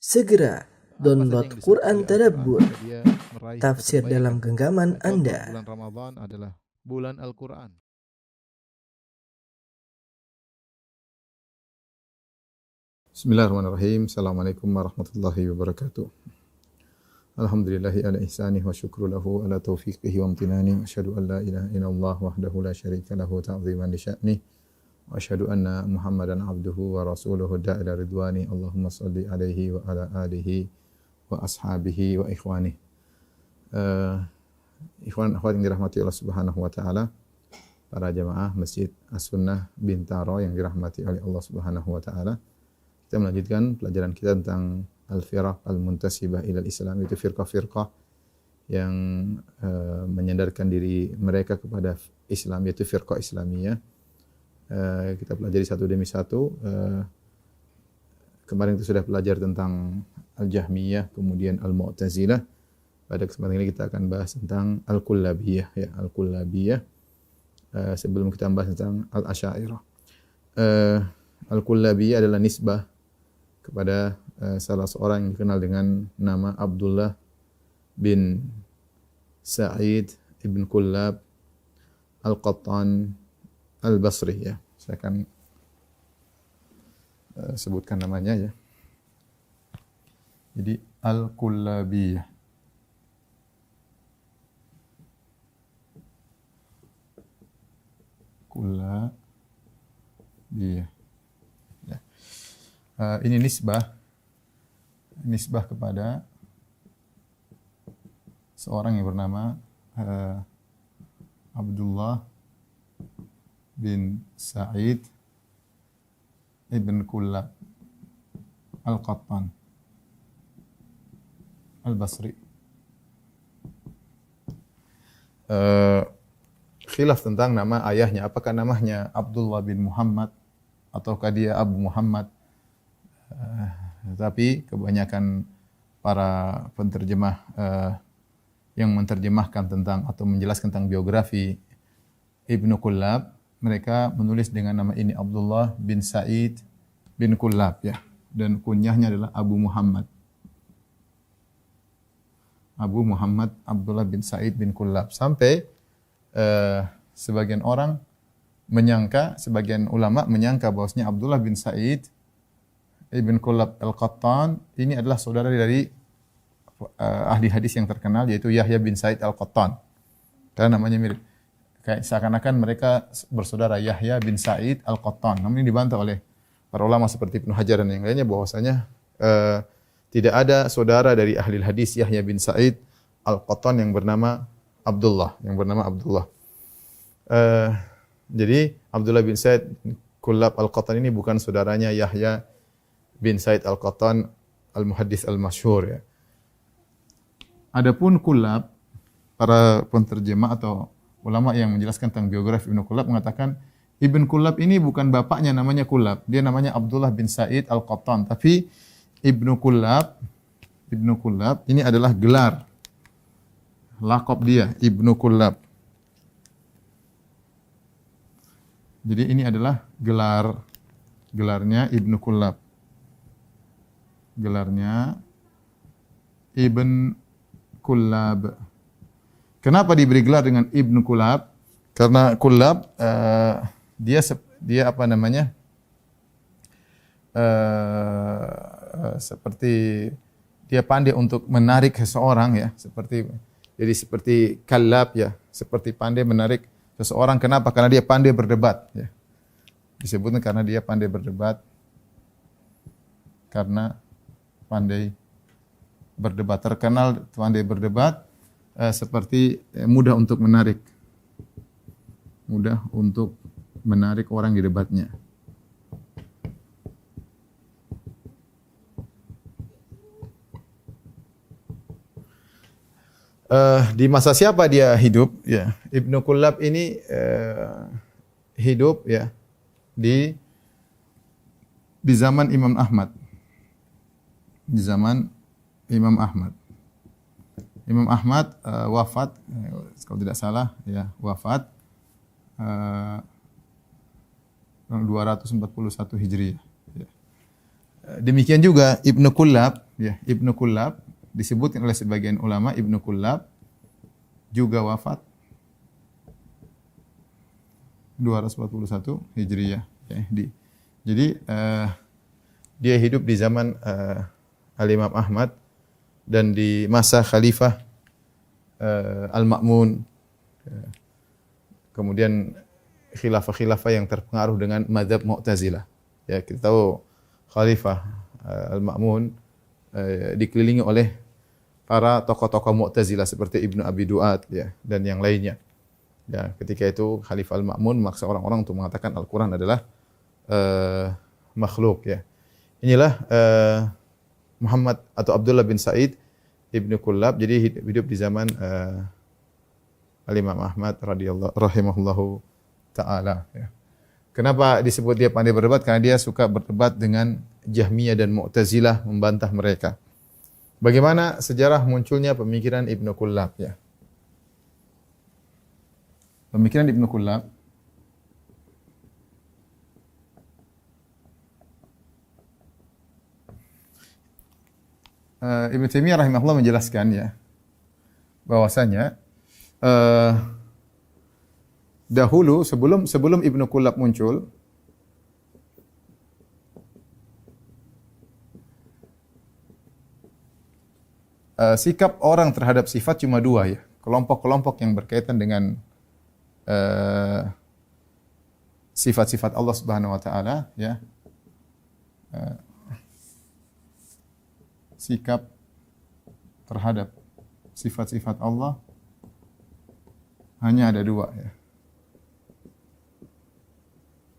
Segera download Apa saja yang Quran disebut oleh Tadabbur, Al-Quran, dia meraih tafsir kebaikan. dalam genggaman Contoh, Anda. bulan Ramadan adalah bulan Al-Quran. Bismillahirrahmanirrahim. Assalamualaikum warahmatullahi wabarakatuh. Alhamdulillahi ala ihsanih wa syukru lahu ala taufiqihi wa amtinani. Wa asyhadu an la ilaha illallah wahdahu la syarika lahu ta'ziman li sya'nih. Wa asyhadu anna Muhammadan abduhu wa rasuluhu da'ila ridwani. Allahumma salli alaihi wa ala alihi wa ashabihi wa ikhwanih. Ikhwan akhwat yang dirahmati Allah Subhanahu wa taala, para jamaah Masjid As-Sunnah Bintaro yang dirahmati oleh Allah Subhanahu wa taala. Kita melanjutkan pelajaran kita tentang al-firaq al-muntasibah ilal Islam, itu firqah-firqah yang menyandarkan diri mereka kepada Islam, yaitu firqah Islamiyah. Kita pelajari satu demi satu. Kemarin itu sudah belajar tentang al-Jahmiyah, kemudian al-Mu'tazilah. Pada kesempatan ini kita akan bahas tentang al-Kullabiyah, ya, al-Kullabiyah. Sebelum kita bahas tentang al-Asy'ariyah. Al-Kullabiyah adalah nisbah kepada salah seorang yang dikenal dengan nama Abdullah bin Sa'id ibn Kullab al-Qattan al-Basri, ya. Saya akan sebutkan namanya, ya. Jadi al-Kullabiyah. Kullabiyah. Ya. Ini nisbah kepada seorang yang bernama Abdullah bin Sa'id ibn Kullab al-Qattan al-Basri. Khilaf tentang nama ayahnya. Apakah namanya Abdullah bin Muhammad ataukah dia Abu Muhammad? Tapi kebanyakan para penterjemah yang menterjemahkan tentang atau menjelaskan tentang biografi Ibnu Kullab, mereka menulis dengan nama ini Abdullah bin Sa'id bin Kullab, ya. Dan kunyahnya adalah Abu Muhammad. Abu Muhammad Abdullah bin Sa'id bin Kullab. Sampai sebagian orang menyangka, sebagian ulama menyangka bahwasanya Abdullah bin Sa'id ibn Kullab al-Qattan ini adalah saudara dari ahli hadis yang terkenal, yaitu Yahya bin Sa'id al-Qattan. Karena namanya mirip. Kayak seakan-akan mereka bersaudara, Yahya bin Sa'id al-Qattan. Namun ini dibantah oleh para ulama seperti Ibnu Hajar dan yang lainnya bahwasanya tidak ada saudara dari ahli hadis Yahya bin Sa'id al-Qattan yang bernama Abdullah, jadi Abdullah bin Sa'id Kullab al-Qattan ini bukan saudaranya Yahya bin Sa'id al-Qattan al-Muhaddits al-Masyhur, ya. Adapun Kullab, para penterjemah atau ulama yang menjelaskan tentang biografi Ibnu Kullab mengatakan Ibn Kullab ini bukan bapaknya namanya Kullab, dia namanya Abdullah bin Sa'id al-Qattan, tapi Ibnu Kullab ini adalah gelar, laqab dia, Ibnu Kullab. Jadi ini adalah gelarnya Ibnu Kullab. Gelarnya Ibn Kullab. Kenapa diberi gelar dengan Ibnu Kullab? Karena Kullab dia apa namanya? Seperti dia pandai untuk menarik seseorang, ya, seperti kallab, ya, seperti pandai menarik seseorang. Kenapa? Karena dia pandai berdebat, ya. Disebutnya karena dia pandai berdebat. Karena pandai berdebat, terkenal pandai berdebat, seperti mudah untuk menarik orang di debatnya. Di masa siapa dia hidup? Ya, Ibnu Kullab ini hidup, ya, di zaman Imam Ahmad. Di zaman Imam Ahmad. Imam Ahmad wafat, kalau tidak salah, ya, wafat 241 Hijriah. Demikian juga Ibnu Kullab ya, Ibnu Kullab disebutkan oleh sebagian ulama Ibnu Kullab juga wafat 241 Hijriyah ya, jadi dia hidup di zaman Al-Imam Ahmad dan di masa Khalifah Al-Ma'mun. Kemudian khilafah-khilafah yang terpengaruh dengan mazhab Mu'tazilah. Ya, kita tahu Khalifah Al-Ma'mun dikelilingi oleh para tokoh-tokoh Mu'tazilah seperti Ibnu Abi Duat ya dan yang lainnya. Ya, ketika itu Khalifah Al-Ma'mun memaksa orang-orang untuk mengatakan Al-Qur'an adalah makhluk ya. Inilah Muhammad atau Abdullah bin Sa'id Ibnu Kullab, jadi hidup di zaman Al-Imam Ahmad rahimahullahu taala ya. Kenapa disebut dia pandai berdebat? Karena dia suka berdebat dengan Jahmiyah dan Mu'tazilah, membantah mereka. Bagaimana sejarah munculnya pemikiran Ibnu Kullab ya? Pemikiran Ibnu Kullab Ibnu Taimiyah rahimahullah menjelaskan ya bahwasanya dahulu sebelum Ibnu Kullab muncul sikap orang terhadap sifat cuma dua ya, kelompok-kelompok yang berkaitan dengan sifat-sifat Allah Subhanahu wa taala ya. Sikap terhadap sifat-sifat Allah hanya ada dua ya.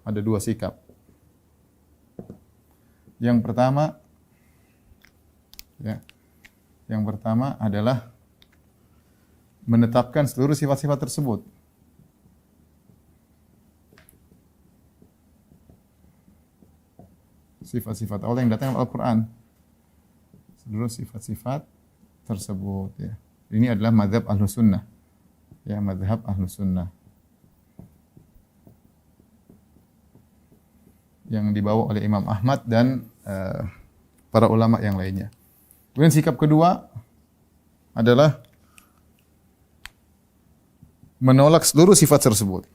Ada dua sikap. Yang pertama ya. Yang pertama adalah menetapkan seluruh sifat-sifat tersebut. Sifat-sifat Allah yang datang dalam Al-Qur'an. Seluruh sifat-sifat tersebut ya. Ini adalah mazhab Ahlus Sunnah. Ya, mazhab Ahlus Sunnah. Yang dibawa oleh Imam Ahmad dan para ulama yang lainnya. Kemudian sikap kedua adalah menolak seluruh sifat tersebut.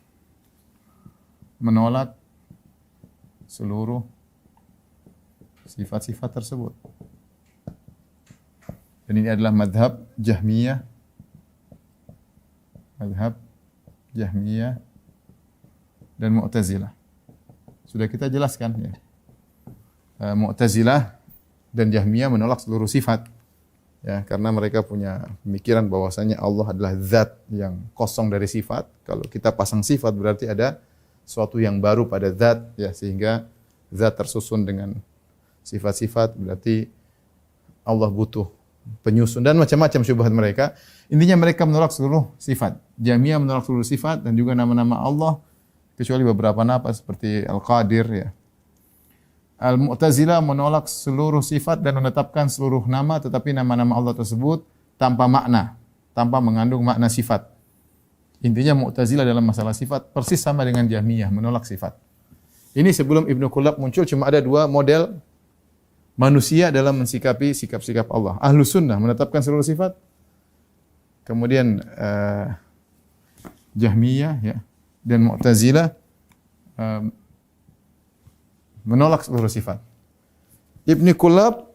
Menolak seluruh sifat-sifat tersebut. Dan ini adalah madhab Jahmiyah. Madhab Jahmiyah dan Mu'tazilah. Sudah kita jelaskan ya. Mu'tazilah dan Jahmiyah menolak seluruh sifat. Ya, karena mereka punya pemikiran bahwasanya Allah adalah zat yang kosong dari sifat. Kalau kita pasang sifat berarti ada sesuatu yang baru pada zat ya, sehingga zat tersusun dengan sifat-sifat berarti Allah butuh penyusun dan macam-macam syubhat mereka. Intinya mereka menolak seluruh sifat. Jahmiyah menolak seluruh sifat dan juga nama-nama Allah kecuali beberapa nama seperti Al-Qadir ya. Al-Mu'tazilah menolak seluruh sifat dan menetapkan seluruh nama tetapi nama-nama Allah tersebut tanpa makna, tanpa mengandung makna sifat. Intinya Mu'tazilah dalam masalah sifat persis sama dengan Jahmiyah, menolak sifat. Ini sebelum Ibnu Kullab muncul cuma ada dua model manusia dalam mensikapi sikap-sikap Allah. Ahlus Sunnah menetapkan seluruh sifat. Kemudian Jahmiyah ya dan Mu'tazilah menolak seluruh sifat. Ibnu Kullab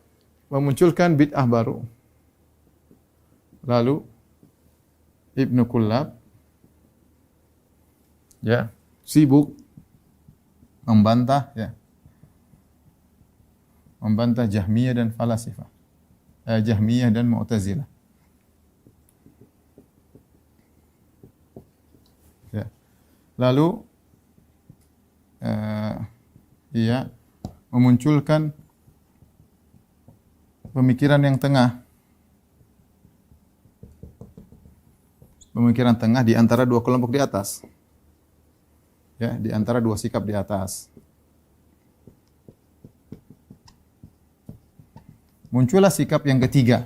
memunculkan bid'ah baru. Lalu Ibnu Kullab ya sibuk membantah ya. Membantah Jahmiyah dan falasifah. Jahmiyah dan Mu'tazilah. Ya. Lalu ia memunculkan pemikiran yang tengah. Pemikiran tengah di antara dua kelompok di atas. Ya, di antara dua sikap di atas. Muncullah sikap yang ketiga.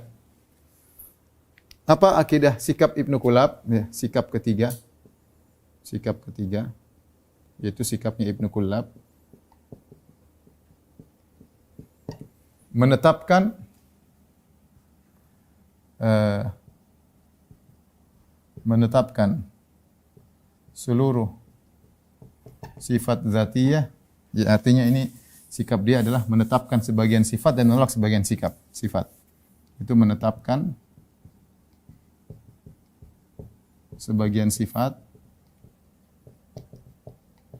Apa akidah sikap Ibnu Kullab? Ya, sikap ketiga. Sikap ketiga yaitu sikapnya Ibnu Kullab menetapkan eh, menetapkan seluruh sifat zatiyah, ya, artinya ini sikap dia adalah menetapkan sebagian sifat dan menolak sebagian sifat. Itu menetapkan sebagian sifat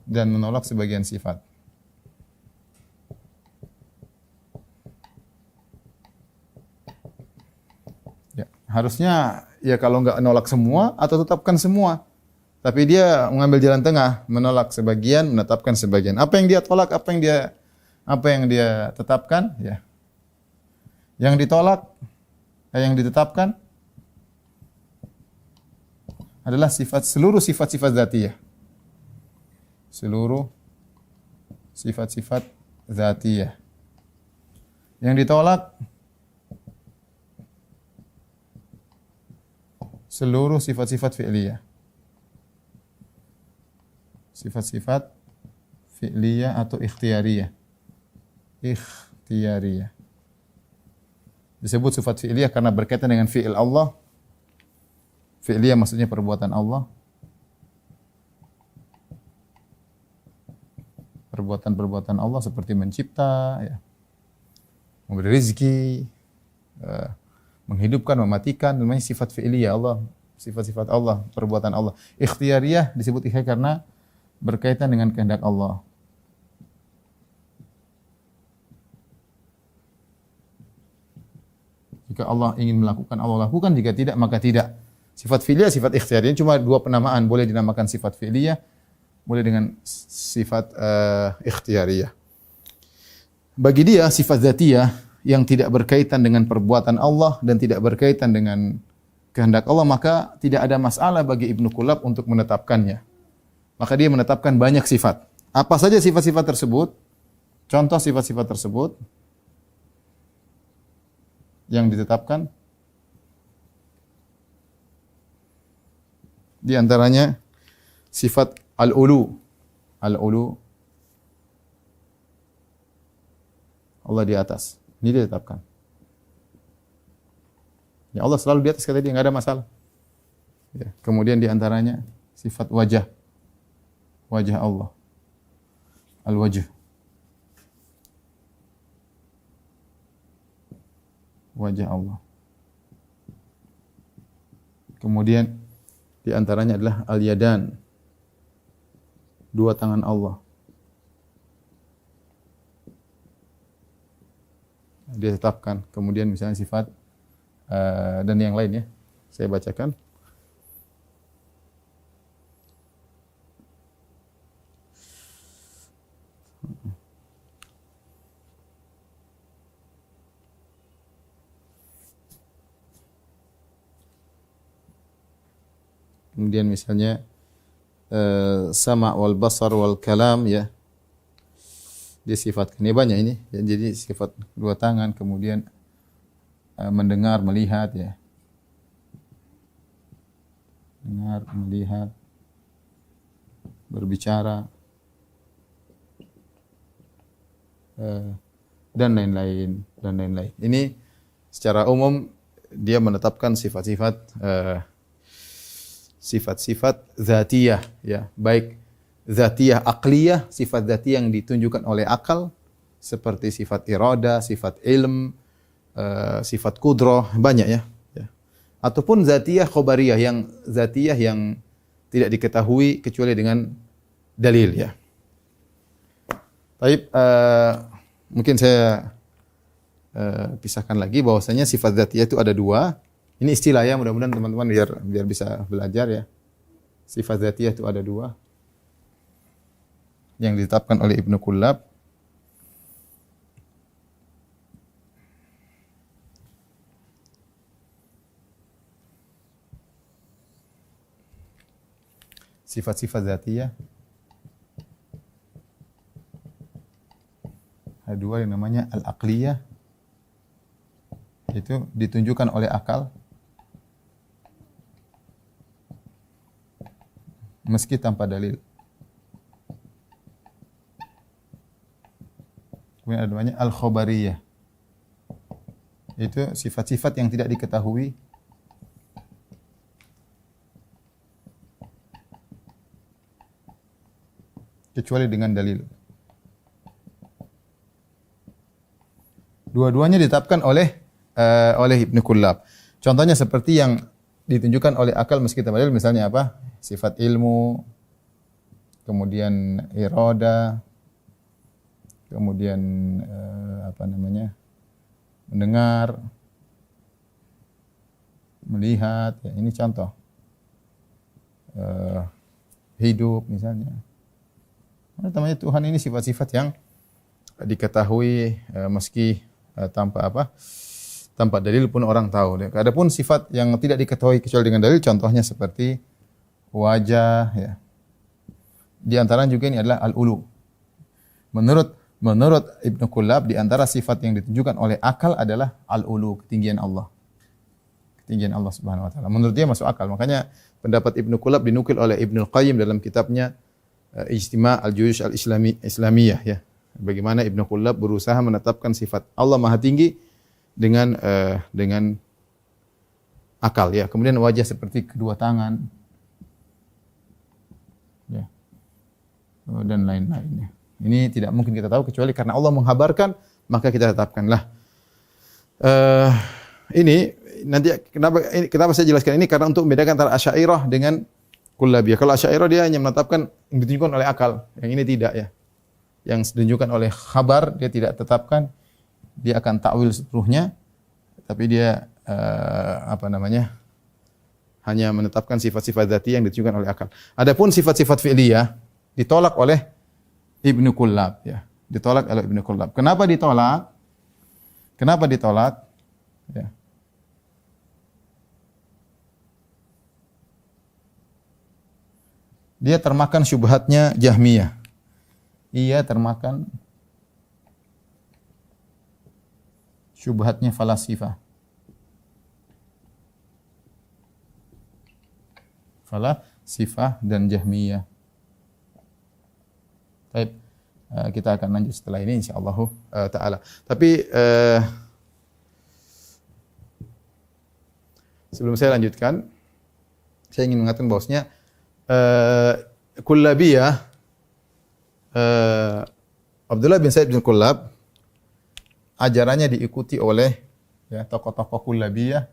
dan menolak sebagian sifat. Ya, harusnya ya kalau enggak nolak semua atau tetapkan semua. Tapi dia mengambil jalan tengah, menolak sebagian, menetapkan sebagian. Apa yang dia tolak, apa yang dia tetapkan, ya. Yang ditolak, yang ditetapkan adalah seluruh sifat-sifat zatiyah. Seluruh sifat-sifat zatiyah. Yang ditolak seluruh sifat-sifat fi'liyah. Sifat-sifat fi'liyah atau ikhtiyariyah. Ikhtiyariyah. Disebut sifat fi'liyah karena berkaitan dengan fi'il Allah. Fi'liyah maksudnya perbuatan Allah. Perbuatan-perbuatan Allah seperti mencipta, ya, memberi rezeki, menghidupkan, mematikan, namanya sifat fi'liyah Allah, sifat-sifat Allah, perbuatan Allah. Ikhtiyariyah disebut ikhtiyar karena berkaitan dengan kehendak Allah. Jika Allah ingin melakukan, Allah lakukan. Jika tidak, maka tidak. Sifat fi'liyah, sifat ikhtiyariyah cuma dua penamaan. Boleh dinamakan sifat fi'liyah, boleh dengan sifat ikhtiyariyah. Bagi dia, sifat zatiyah yang tidak berkaitan dengan perbuatan Allah dan tidak berkaitan dengan kehendak Allah, maka tidak ada masalah bagi Ibnu Kullab untuk menetapkannya. Maka dia menetapkan banyak sifat. Apa saja sifat-sifat tersebut? Contoh sifat-sifat tersebut yang ditetapkan di antaranya sifat al-ulu. Al-ulu, Allah di atas. Ini ditetapkan. Ya, Allah selalu di atas, kata dia, enggak ada masalah. Ya, kemudian di antaranya sifat wajah. Wajah Allah. Al-wajh. Wajah Allah. Kemudian di antaranya adalah al-yadan. Dua tangan Allah. Dia tetapkan. Kemudian misalnya sifat dan yang lain, ya. Saya bacakan. Kemudian misalnya sama wal basar wal kalam, ya. Dia sifatkan. Ini banyak ini. Ya, jadi sifat dua tangan, kemudian mendengar, melihat, ya. Dengar, melihat, berbicara, dan lain-lain, dan lain-lain. Ini secara umum dia menetapkan sifat-sifat sifat-sifat zatiyah, ya, baik zatiyah aqliyah, sifat zatiyah yang ditunjukkan oleh akal seperti sifat irada, sifat ilm, sifat kudrah, banyak, ya. Ataupun zatiyah khobariyah, yang zatiyah yang tidak diketahui kecuali dengan dalil, ya. Baik, mungkin saya pisahkan lagi bahwasanya sifat zatiyah itu ada dua. Ini istilah, ya, mudah-mudahan teman-teman biar bisa belajar, ya. Sifat zatiyah itu ada dua yang ditetapkan oleh Ibnu Kullab. Sifat-sifat zatiyah ada dua yang namanya al-aqliyah, itu ditunjukkan oleh akal meski tanpa dalil. Kemudian ada namanya al-khobariyah. Itu sifat-sifat yang tidak diketahui kecuali dengan dalil. Dua-duanya ditetapkan oleh Ibnu Kullab. Contohnya seperti yang ditunjukkan oleh akal meski tanpa dalil, misalnya apa? Sifat ilmu, kemudian irada, kemudian mendengar, melihat, ya, ini contoh. Hidup misalnya. Namanya Tuhan ini sifat-sifat yang diketahui meski tanpa dalil pun orang tahu. Adapun sifat yang tidak diketahui kecuali dengan dalil, contohnya seperti wajah, ya. Di antara juga ini adalah al-ulu. Menurut Ibnu Kullab, di antara sifat yang ditunjukkan oleh akal adalah al-ulu, ketinggian Allah. Ketinggian Allah Subhanahu wa taala. Menurut dia masuk akal. Makanya pendapat Ibnu Kullab dinukil oleh Ibnu Qayyim dalam kitabnya Ijtima' al-Juyush al-Islamiyah, ya. Bagaimana Ibnu Kullab berusaha menetapkan sifat Allah Maha Tinggi dengan akal, ya. Kemudian wajah seperti kedua tangan, ya. Dan lain-lainnya. Ini tidak mungkin kita tahu kecuali karena Allah menghabarkan, maka kita tetapkanlah. Ini nanti kenapa saya jelaskan ini, karena untuk membedakan antara Asy'ariyah dengan Kullabiyah. Kalau Asy'ariyah dia hanya menetapkan yang ditunjukkan oleh akal, yang ini tidak, ya. Yang ditunjukkan oleh khabar dia tidak tetapkan, dia akan takwil seluruhnya, tapi dia hanya menetapkan sifat-sifat dzati yang ditunjukkan oleh akal. Adapun sifat-sifat fi'liyah ditolak oleh Ibnu Kullab, ya. Ditolak oleh Ibnu Kullab. Kenapa ditolak? Kenapa ditolak? Ya. Dia termakan syubhatnya Jahmiyah. Ia termakan syubhatnya falasifah. Falasifah dan Jahmiyah. Baik, kita akan lanjut setelah ini insyaallah taala. Tapi sebelum saya lanjutkan, saya ingin mengatakan bahwasanya Kullabiyah, Abdullah bin Sa'id bin Kullab, ajarannya diikuti oleh, ya, tokoh-tokoh Kullabiyah.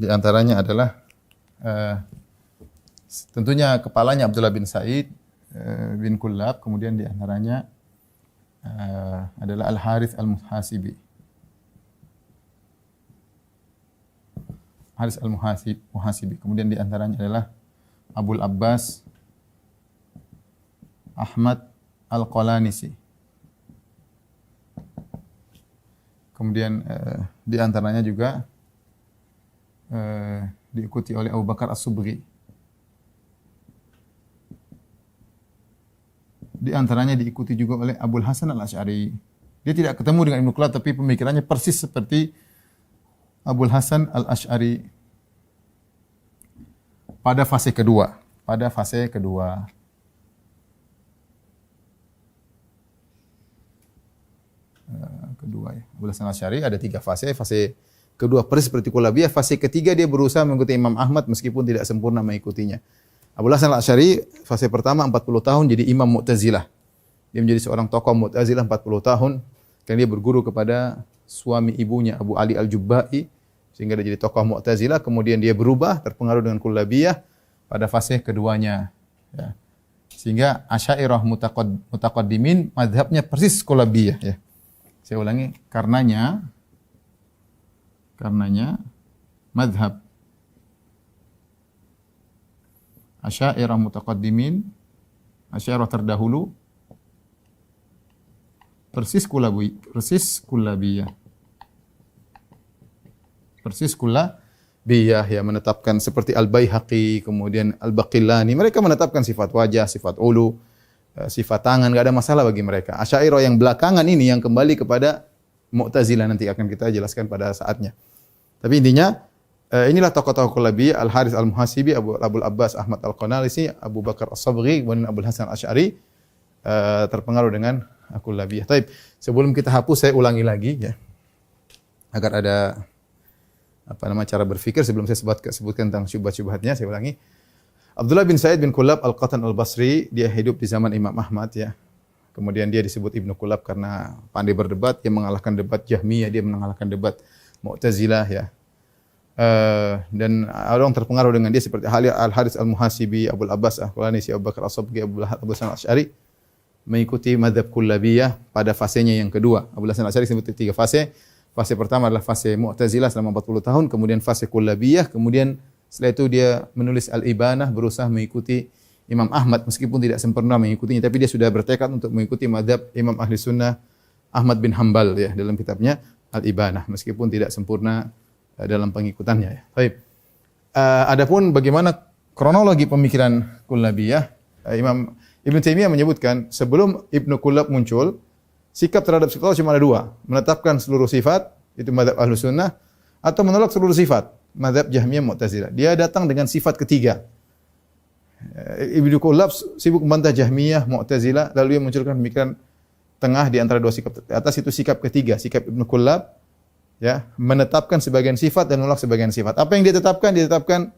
Di antaranya adalah tentunya kepalanya Abdullah bin Sa'id bin Kullab, kemudian di antaranya adalah Al-Harits Al-Muhasibi. Harits Al-Muhasibi. Kemudian di antaranya adalah Abul Abbas Ahmad Al-Qalanisi. Kemudian di antaranya juga diikuti oleh Abu Bakar As-Subghi. Di antaranya diikuti juga oleh Abul Hasan Al-Asy'ari. Dia tidak ketemu dengan Ibnu Kullab, tapi pemikirannya persis seperti Abul Hasan Al-Asy'ari pada fase kedua. Ya. Abul Hasan Al-Asy'ari ada 3 fase. Fase kedua persis seperti Kullabiyah. Fase ketiga dia berusaha mengikuti Imam Ahmad meskipun tidak sempurna mengikutinya. Abul Hasan Al-Asy'ari fase pertama 40 tahun jadi imam Mu'tazilah. Dia menjadi seorang tokoh Mu'tazilah 40 tahun. Dan dia berguru kepada suami ibunya Abu Ali Al-Jubba'i sehingga dia jadi tokoh Mu'tazilah. Kemudian dia berubah terpengaruh dengan Kullabiyah pada fase keduanya, ya. Sehingga Asy'ariyah mutaqaddimin mazhabnya persis Kullabiyah, ya. Saya ulangi, karenanya mazhab Asy'ariyah mutaqaddimin, Asy'ariyah terdahulu persis Kullabiyah. Persis Kullabiyah, ya, menetapkan seperti Al-Baihaqi, kemudian Al-Baqillani. Mereka menetapkan sifat wajah, sifat ulu, sifat tangan, enggak ada masalah bagi mereka. Asy'ariyah yang belakangan ini yang kembali kepada Mu'tazilah, nanti akan kita jelaskan pada saatnya. Tapi intinya inilah tokoh-tokoh Kullabiyah, Al-Harits Al-Muhasibi, Abul Abbas Ahmad Al-Qalanisi, Abu Bakar As-Sabghi, kemudian Abul Hasan Al-Asy'ari, terpengaruh dengan Kullabiyah. Taib. Sebelum kita hapus saya ulangi lagi ya. Agar ada cara berpikir sebelum saya sebutkan tentang syubhat-syubhatnya, saya ulangi. Abdullah bin Sa'id bin Kullab Al-Qatan Al-Basri, dia hidup di zaman Imam Ahmad ya. Kemudian dia disebut Ibnu Kullab karena pandai berdebat, dia mengalahkan debat Jahmiyah, dia mengalahkan debat Mu'tazilah ya. Dan orang terpengaruh dengan dia seperti Al-Harits Al-Muhasibi, Abul Abbas Al-Qulani, Abu Bakar As-Sabghi, Abu Hasan Al-Asy'ari mengikuti mazhab Kullabiyah pada fasenya yang kedua. Abu Hasan Al-Asy'ari sebut 3 fase. Fase pertama adalah fase Mu'tazilah selama 40 tahun, kemudian fase Kullabiyah, kemudian setelah itu dia menulis Al-Ibanah, berusaha mengikuti Imam Ahmad meskipun tidak sempurna mengikutinya, tapi dia sudah bertekad untuk mengikuti mazhab Imam Ahli Sunnah Ahmad bin Hanbal ya dalam kitabnya Al-Ibanah meskipun tidak sempurna dalam pengikutannya ya. Baik. Adapun bagaimana kronologi pemikiran Kullabiyah, Imam Ibn Taimiyah menyebutkan sebelum Ibnu Kullab muncul, sikap terhadap psikologi cuma ada 2, menetapkan seluruh sifat, itu mazhab Ahlu Sunnah, atau menolak seluruh sifat, mazhab Jahmiyah Mu'tazilah. Dia datang dengan sifat ketiga. Ibnu Kullab sibuk membantah Jahmiyah, Mu'tazilah, lalu dia munculkan pemikiran tengah di antara 2 sikap atas, itu sikap ketiga, sikap Ibnu Kullab, ya, menetapkan sebagian sifat dan menolak sebagian sifat. Apa yang dia tetapkan? Dia tetapkan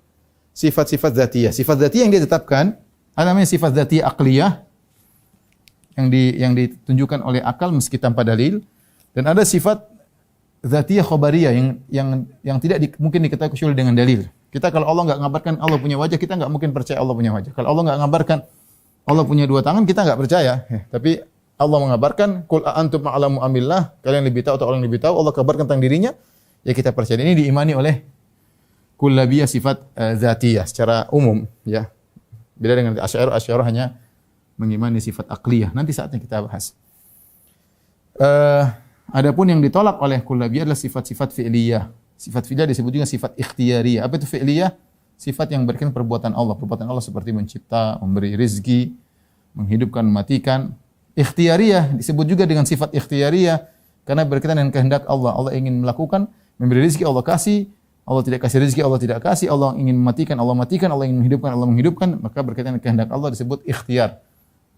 sifat-sifat dzatiyah. Sifat dzatiyah yang dia tetapkan, ada namanya sifat dzatiyah aqliyah, yang ditunjukkan oleh akal meski tanpa dalil, dan ada sifat dzatiyah khabariyah yang tidak mungkin diketahui kecuali dengan dalil. Kita kalau Allah enggak ngabarkan Allah punya wajah, kita enggak mungkin percaya Allah punya wajah. Kalau Allah enggak ngabarkan Allah punya 2 tangan, kita enggak percaya. Tapi Allah mengabarkan, qul antum a'lamu amillah, kalian lebih tahu atau orang lebih tahu, Allah kabarkan tentang dirinya, ya kita percaya. Ini diimani oleh Kullabiyah sifat dzatiyah secara umum ya. Beda dengan Asy'ariyah hanya mengimani sifat aqliyah. Nanti saatnya kita bahas. Adapun yang ditolak oleh Kullabiyah adalah sifat-sifat fi'liyah. Sifat fi'liyah disebut juga sifat ikhtiyariyah. Apa itu fi'liyah? Sifat yang berkaitan perbuatan Allah. Perbuatan Allah seperti mencipta, memberi rizki, menghidupkan, mematikan. Ikhtiyariyah disebut juga dengan sifat ikhtiyariyah karena berkaitan dengan kehendak Allah. Allah ingin melakukan, memberi rizki, Allah kasih. Allah tidak kasih rizki, Allah tidak kasih. Allah ingin mematikan, Allah matikan. Allah ingin menghidupkan, Allah menghidupkan. Maka berkaitan dengan kehendak Allah disebut ikhtiyar.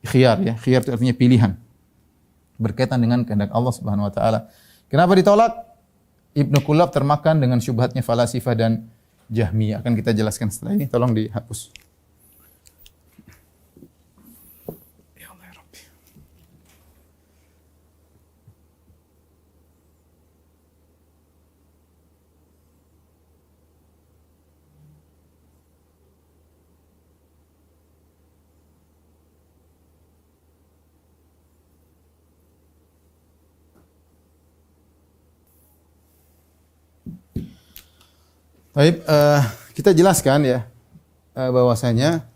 Khiyar ya, khiyar itu artinya pilihan. Berkaitan dengan kehendak Allah Subhanahu wa taala. Kenapa ditolak? Ibnu Kullab termakan dengan syubhatnya falasifah dan Jahmiyah. Akan kita jelaskan setelah ini. Tolong dihapus. Ya Allah ya Rabbi. Baik, kita jelaskan ya bahwasanya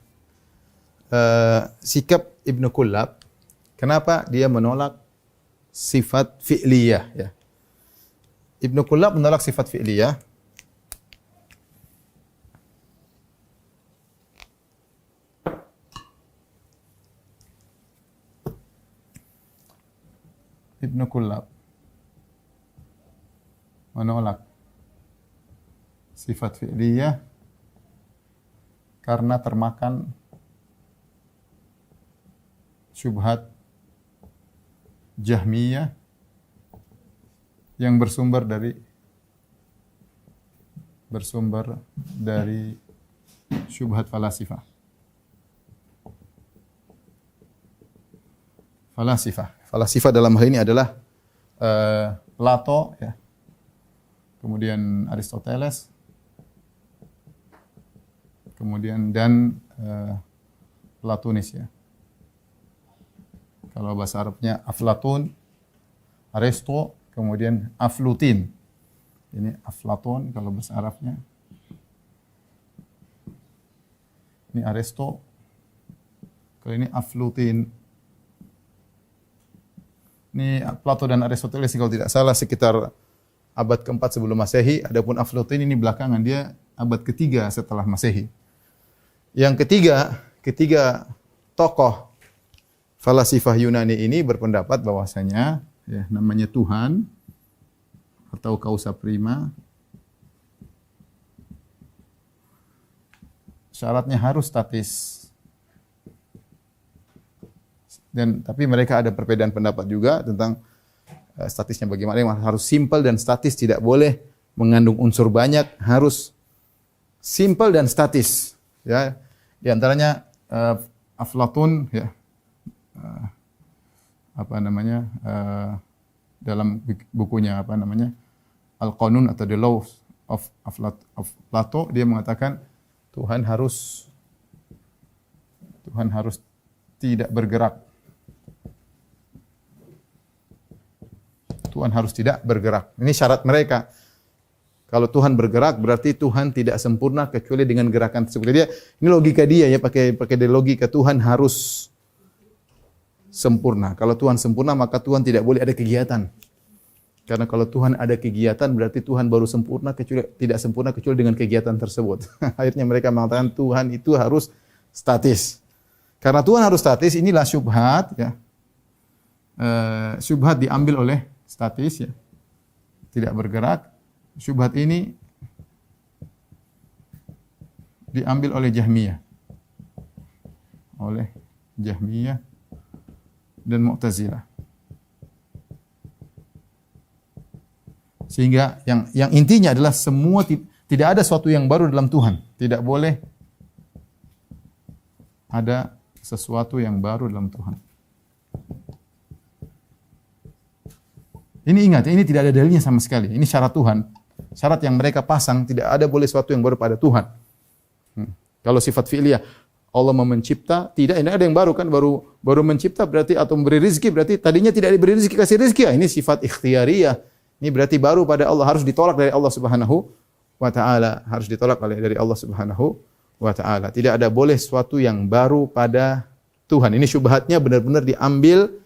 sikap Ibnu Kullab, kenapa dia menolak sifat fi'liyah ya. Ibnu Kullab menolak sifat fi'liyah Ibnu Kullab menolak sifat fi'liyah karena termakan syubhat Jahmiyah yang bersumber dari syubhat falasifah. Falasifah dalam hal ini adalah Plato ya. Kemudian Aristoteles, kemudian dan Platonis ya. Kalau bahasa Arabnya Aflatun, Aristo, kemudian Aflutin. Ini Aflatun kalau bahasa Arabnya. Ini Aristo. Kalau ini Aflutin. Ini Plato dan Aristoteles kalau tidak salah sekitar abad ke-4 sebelum Masehi. Adapun Aflutin ini belakangan, dia abad ke-3 setelah Masehi. Yang ketiga tokoh falasifah Yunani ini berpendapat bahwasanya ya, namanya Tuhan atau causa prima syaratnya harus statis. Dan tapi mereka ada perbedaan pendapat juga tentang statisnya bagaimana. Yang harus simple dan statis, tidak boleh mengandung unsur banyak, harus simple dan statis. Ya, di antaranya Aflatun, ya, dalam bukunya Al-Qanun atau The Laws of Plato, dia mengatakan Tuhan harus tidak bergerak. Tuhan harus tidak bergerak. Ini syarat mereka. Kalau Tuhan bergerak berarti Tuhan tidak sempurna kecuali dengan gerakan tersebut. Jadi ini logika dia ya, pakai logika Tuhan harus sempurna. Kalau Tuhan sempurna maka Tuhan tidak boleh ada kegiatan. Karena kalau Tuhan ada kegiatan berarti Tuhan baru sempurna, tidak sempurna kecuali dengan kegiatan tersebut. Akhirnya mereka mengatakan Tuhan itu harus statis. Karena Tuhan harus statis, inilah syubhat ya. Syubhat diambil oleh statis ya. Tidak bergerak. Syubhat ini diambil oleh Jahmiyah. Dan Mu'tazilah. Sehingga yang intinya adalah semua tidak ada sesuatu yang baru dalam Tuhan. Tidak boleh ada sesuatu yang baru dalam Tuhan. Ini ingat, ini tidak ada dalilnya sama sekali. Ini syarat Tuhan. Syarat yang mereka pasang, tidak ada boleh sesuatu yang baru pada Tuhan. Kalau sifat fi'liyah, Allah mencipta, tidak ada yang baru kan, baru mencipta berarti atau memberi rezeki berarti tadinya tidak diberi rezeki kasih rezeki. Ini sifat ikhtiyariyah. Ini berarti baru pada Allah, harus ditolak dari Allah Subhanahu wa taala, harus ditolak dari Allah Subhanahu wa taala. Tidak ada boleh sesuatu yang baru pada Tuhan. Ini syubhatnya benar-benar diambil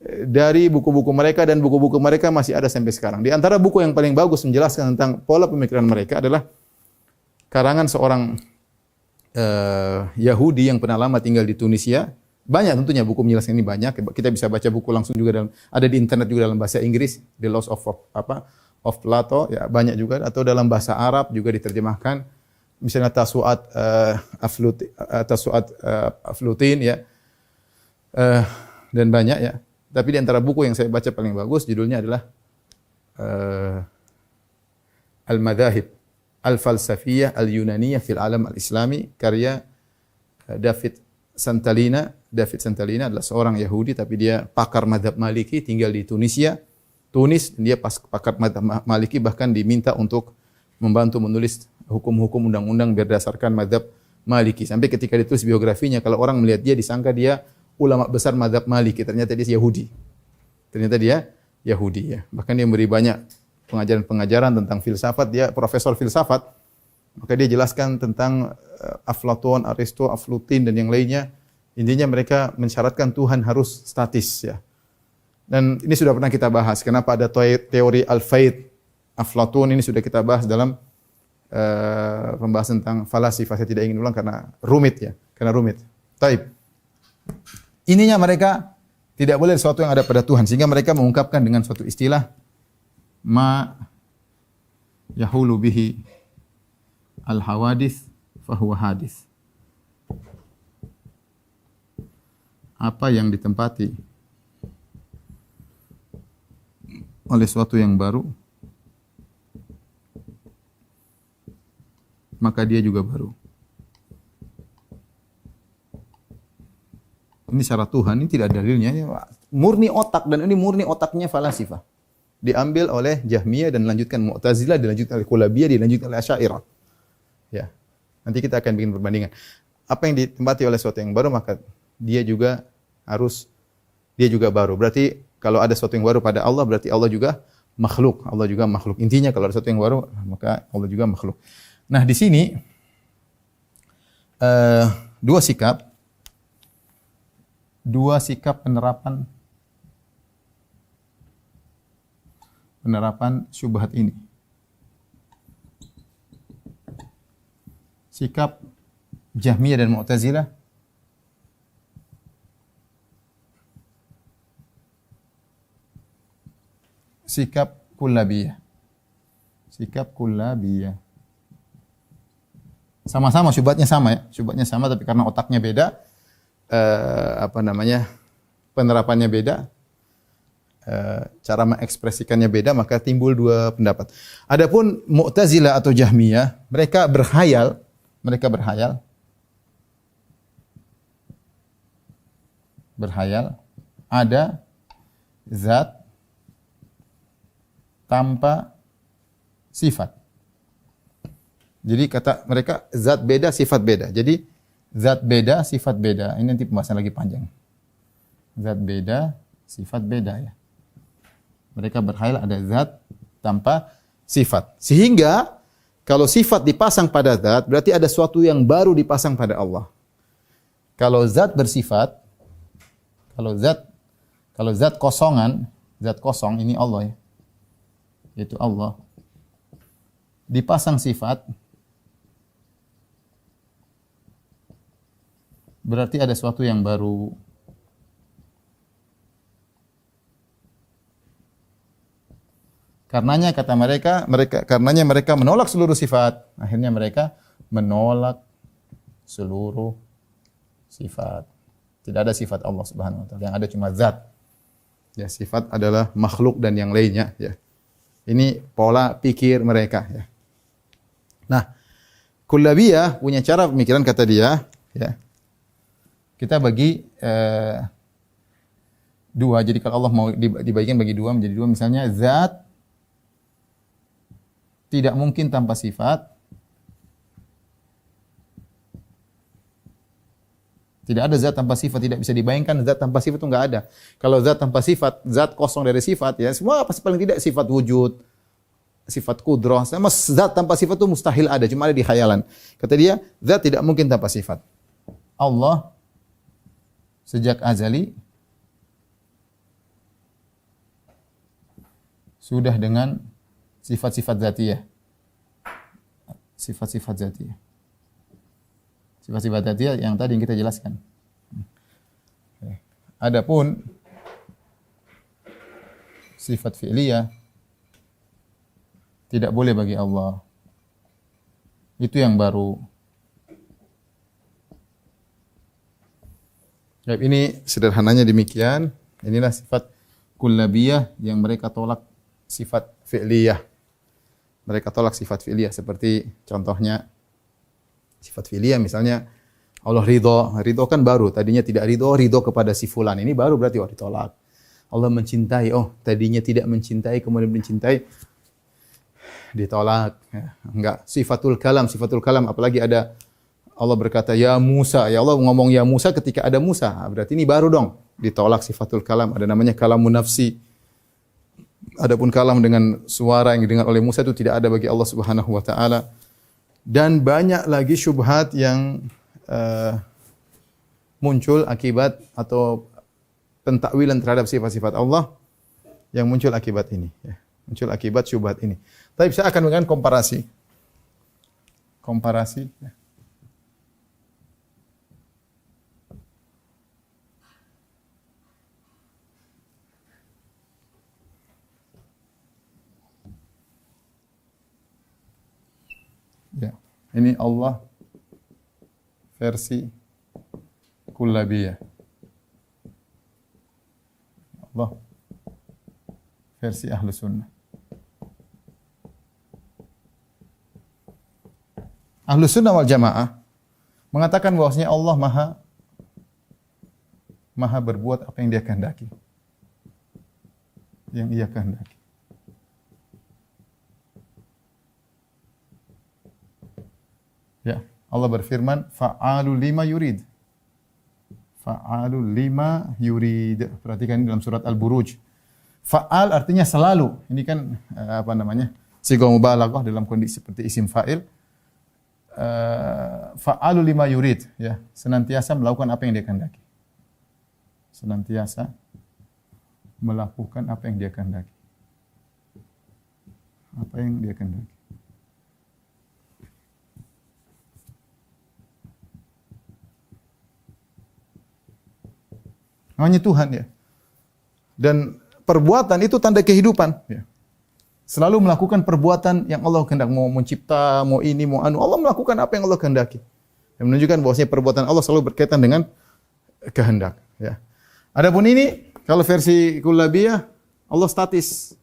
dari buku-buku mereka dan buku-buku mereka masih ada sampai sekarang. Di antara buku yang paling bagus menjelaskan tentang pola pemikiran mereka adalah karangan seorang Yahudi yang pernah lama tinggal di Tunisia. Banyak tentunya buku menjelaskan ini banyak. Kita bisa baca buku langsung juga ada di internet juga dalam bahasa Inggris, The Laws of Plato, ya banyak juga, atau dalam bahasa Arab juga diterjemahkan. Misalnya Tasu'at Aflutin ya. Dan banyak ya. Tapi di antara buku yang saya baca paling bagus judulnya adalah Al-Madhahib Al-Falsafiyah Al-Yunaniyah fil Alam Al-Islami, karya David Santalina. David Santalina adalah seorang Yahudi tapi dia pakar mazhab Maliki, tinggal di Tunis. Dia pakar mazhab Maliki, bahkan diminta untuk membantu menulis hukum-hukum undang-undang berdasarkan mazhab Maliki. Sampai ketika ditulis biografinya, kalau orang melihat dia disangka dia ulama besar mazhab Maliki, ternyata dia Yahudi. Ya. Bahkan dia memberi banyak pengajaran-pengajaran tentang filsafat, dia profesor filsafat. Maka dia jelaskan tentang Aflatun, Aristo, Aflutin dan yang lainnya. Intinya mereka mensyaratkan Tuhan harus statis ya. Dan ini sudah pernah kita bahas. Kenapa ada teori Al-Faid Aflatun, ini sudah kita bahas dalam pembahasan tentang falasifah. Saya tidak ingin ulang karena rumit ya. Taib. Ininya mereka tidak boleh sesuatu yang ada pada Tuhan, sehingga mereka mengungkapkan dengan suatu istilah ma yahulu bihi al-hawadits fahuwa hadits. Apa yang ditempati oleh sesuatu yang baru, maka dia juga baru. Ini syarat Tuhan, ini tidak ada dalilnya. Murni otak, dan ini murni otaknya falasifah. Diambil oleh Jahmiyah dan dilanjutkan Mu'tazilah, dilanjutkan oleh Kulabiyah, dilanjutkan oleh Asy'ariyah. Ya. Nanti kita akan bikin perbandingan. Apa yang ditempati oleh sesuatu yang baru, maka dia juga baru. Berarti kalau ada sesuatu yang baru pada Allah, berarti Allah juga makhluk. Intinya kalau ada sesuatu yang baru, maka Allah juga makhluk. Nah, di sini dua sikap penerapan syubhat ini. Sikap Jahmiyah dan Mu'tazilah, sikap Kullabiyah. Sama-sama syubhatnya sama ya. Syubhatnya sama tapi karena otaknya beda, penerapannya beda, cara mengekspresikannya beda, maka timbul dua pendapat. Adapun Mu'tazilah atau Jahmiyah, mereka berhayal ada zat tanpa sifat. Jadi kata mereka zat beda, sifat beda. Jadi zat beda, sifat beda. Ini nanti pembahasan lagi panjang. Zat beda, sifat beda ya. Mereka berkhayal ada zat tanpa sifat. Sehingga kalau sifat dipasang pada zat, berarti ada sesuatu yang baru dipasang pada Allah. Kalau zat bersifat, kalau zat kosongan, zat kosong ini Allah ya. Yaitu Allah. Dipasang sifat, berarti ada sesuatu yang baru. Karenanya kata karenanya mereka menolak seluruh sifat. Akhirnya mereka menolak seluruh sifat. Tidak ada sifat Allah Subhanahu wa taala. Yang ada cuma zat. Ya, sifat adalah makhluk dan yang lainnya ya. Ini pola pikir mereka ya. Nah, Kullabiyah punya cara pemikiran kata dia ya. Kita bagi dua. Jadi kalau Allah mau dibagikan bagi dua menjadi dua, misalnya zat tidak mungkin tanpa sifat. Tidak ada zat tanpa sifat, tidak bisa dibayangkan zat tanpa sifat itu enggak ada. Kalau zat tanpa sifat, zat kosong dari sifat ya, semua pasti paling tidak sifat wujud, sifat kudrah, sama zat tanpa sifat itu mustahil ada, cuma ada di khayalan. Kata dia, zat tidak mungkin tanpa sifat. Allah sejak azali sudah dengan sifat-sifat zatiyah. Sifat-sifat zatiyah. Sifat-sifat zatiyah yang tadi kita jelaskan. Adapun sifat fi'liyah tidak boleh bagi Allah. Itu yang baru. Baik, ini sederhananya demikian. Inilah sifat kullabiyah yang mereka tolak sifat fi'liyah. Mereka tolak sifat fi'liyah seperti contohnya sifat fi'liyah misalnya Allah ridho. Ridho kan baru, tadinya tidak ridho kepada si fulan. Ini baru berarti ditolak. Allah mencintai, tadinya tidak mencintai kemudian mencintai, ditolak. Enggak. Sifatul kalam apalagi ada Allah berkata ya Musa, ya Allah ngomong ya Musa ketika ada Musa. Berarti ini baru dong. Ditolak sifatul kalam. Ada namanya kalamun nafsi. Adapun kalam dengan suara yang didengar oleh Musa itu tidak ada bagi Allah Subhanahu wa taala. Dan banyak lagi syubhat yang muncul akibat atau pentakwilan terhadap sifat-sifat Allah yang muncul akibat ini. Ya. Muncul akibat syubhat ini. Tapi saya akan menggunakan komparasi. Komparasi. Ya. Ya, ini Allah versi kullabiyah. Allah versi ahlu sunnah. Ahlu sunnah wal jamaah mengatakan bahwasanya Allah maha berbuat apa yang dia kehendaki. Yang ia kehendaki. Ya, Allah berfirman, fa'alu lima yurid. Fa'alu lima yurid. Perhatikan ini dalam surat Al-Buruj. Fa'al artinya selalu. Ini kan sigah mubalaghah dalam kondisi seperti isim fa'il. Fa'alu lima yurid, ya, senantiasa melakukan apa yang dia kehendaki. Senantiasa melakukan apa yang dia kehendaki. Apa yang dia kehendaki. Hanya Tuhan ya. Dan perbuatan itu tanda kehidupan. Ya. Selalu melakukan perbuatan yang Allah kehendaki. Mau mencipta, mau ini, mau anu. Allah melakukan apa yang Allah kehendaki. Yang menunjukkan bahwasanya perbuatan Allah selalu berkaitan dengan kehendak. Ya. Adapun ini kalau versi kullabiyah Allah statis.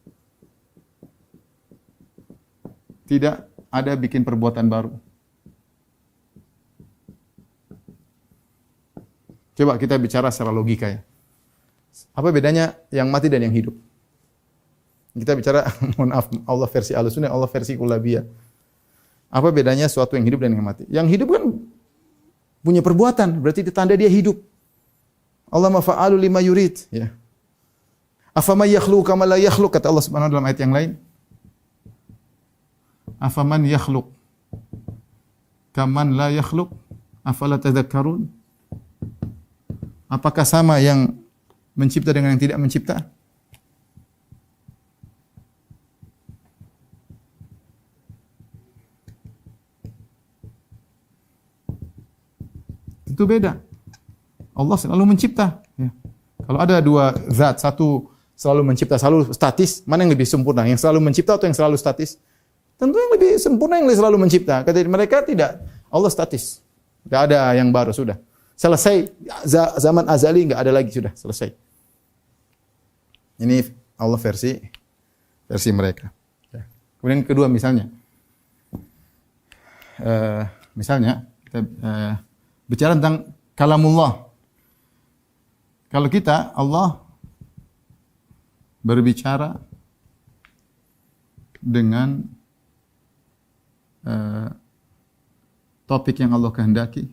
Tidak ada bikin perbuatan baru. Coba kita bicara secara logika ya. Apa bedanya yang mati dan yang hidup? Kita bicara, mohon maaf, Allah versi Ahlussunnah, Allah versi kullabiyah. Apa bedanya suatu yang hidup dan yang mati? Yang hidup kan punya perbuatan, berarti itu tanda dia hidup. Allah mafa'alu lima yurid. Ya. Afaman yakhluqu kama la yakhluq, kata Allah Subhanahu wa taala dalam ayat yang lain. Afaman yakhluq kaman la yakhluq, afala tadhakkarun? Apakah sama yang mencipta dengan yang tidak mencipta? Itu beda. Allah selalu mencipta. Ya. Kalau ada dua zat, satu selalu mencipta, selalu statis, mana yang lebih sempurna? Yang selalu mencipta atau yang selalu statis? Tentu yang lebih sempurna yang selalu mencipta. Kata mereka tidak. Allah statis. Tidak ada yang baru, sudah. Selesai. Zaman azali enggak ada lagi, sudah. Selesai. Ini Allah versi mereka. Ya. Kemudian kedua misalnya. Misalnya, kita bicara tentang kalamullah. Kalau kita, Allah berbicara dengan topik yang Allah kehendaki.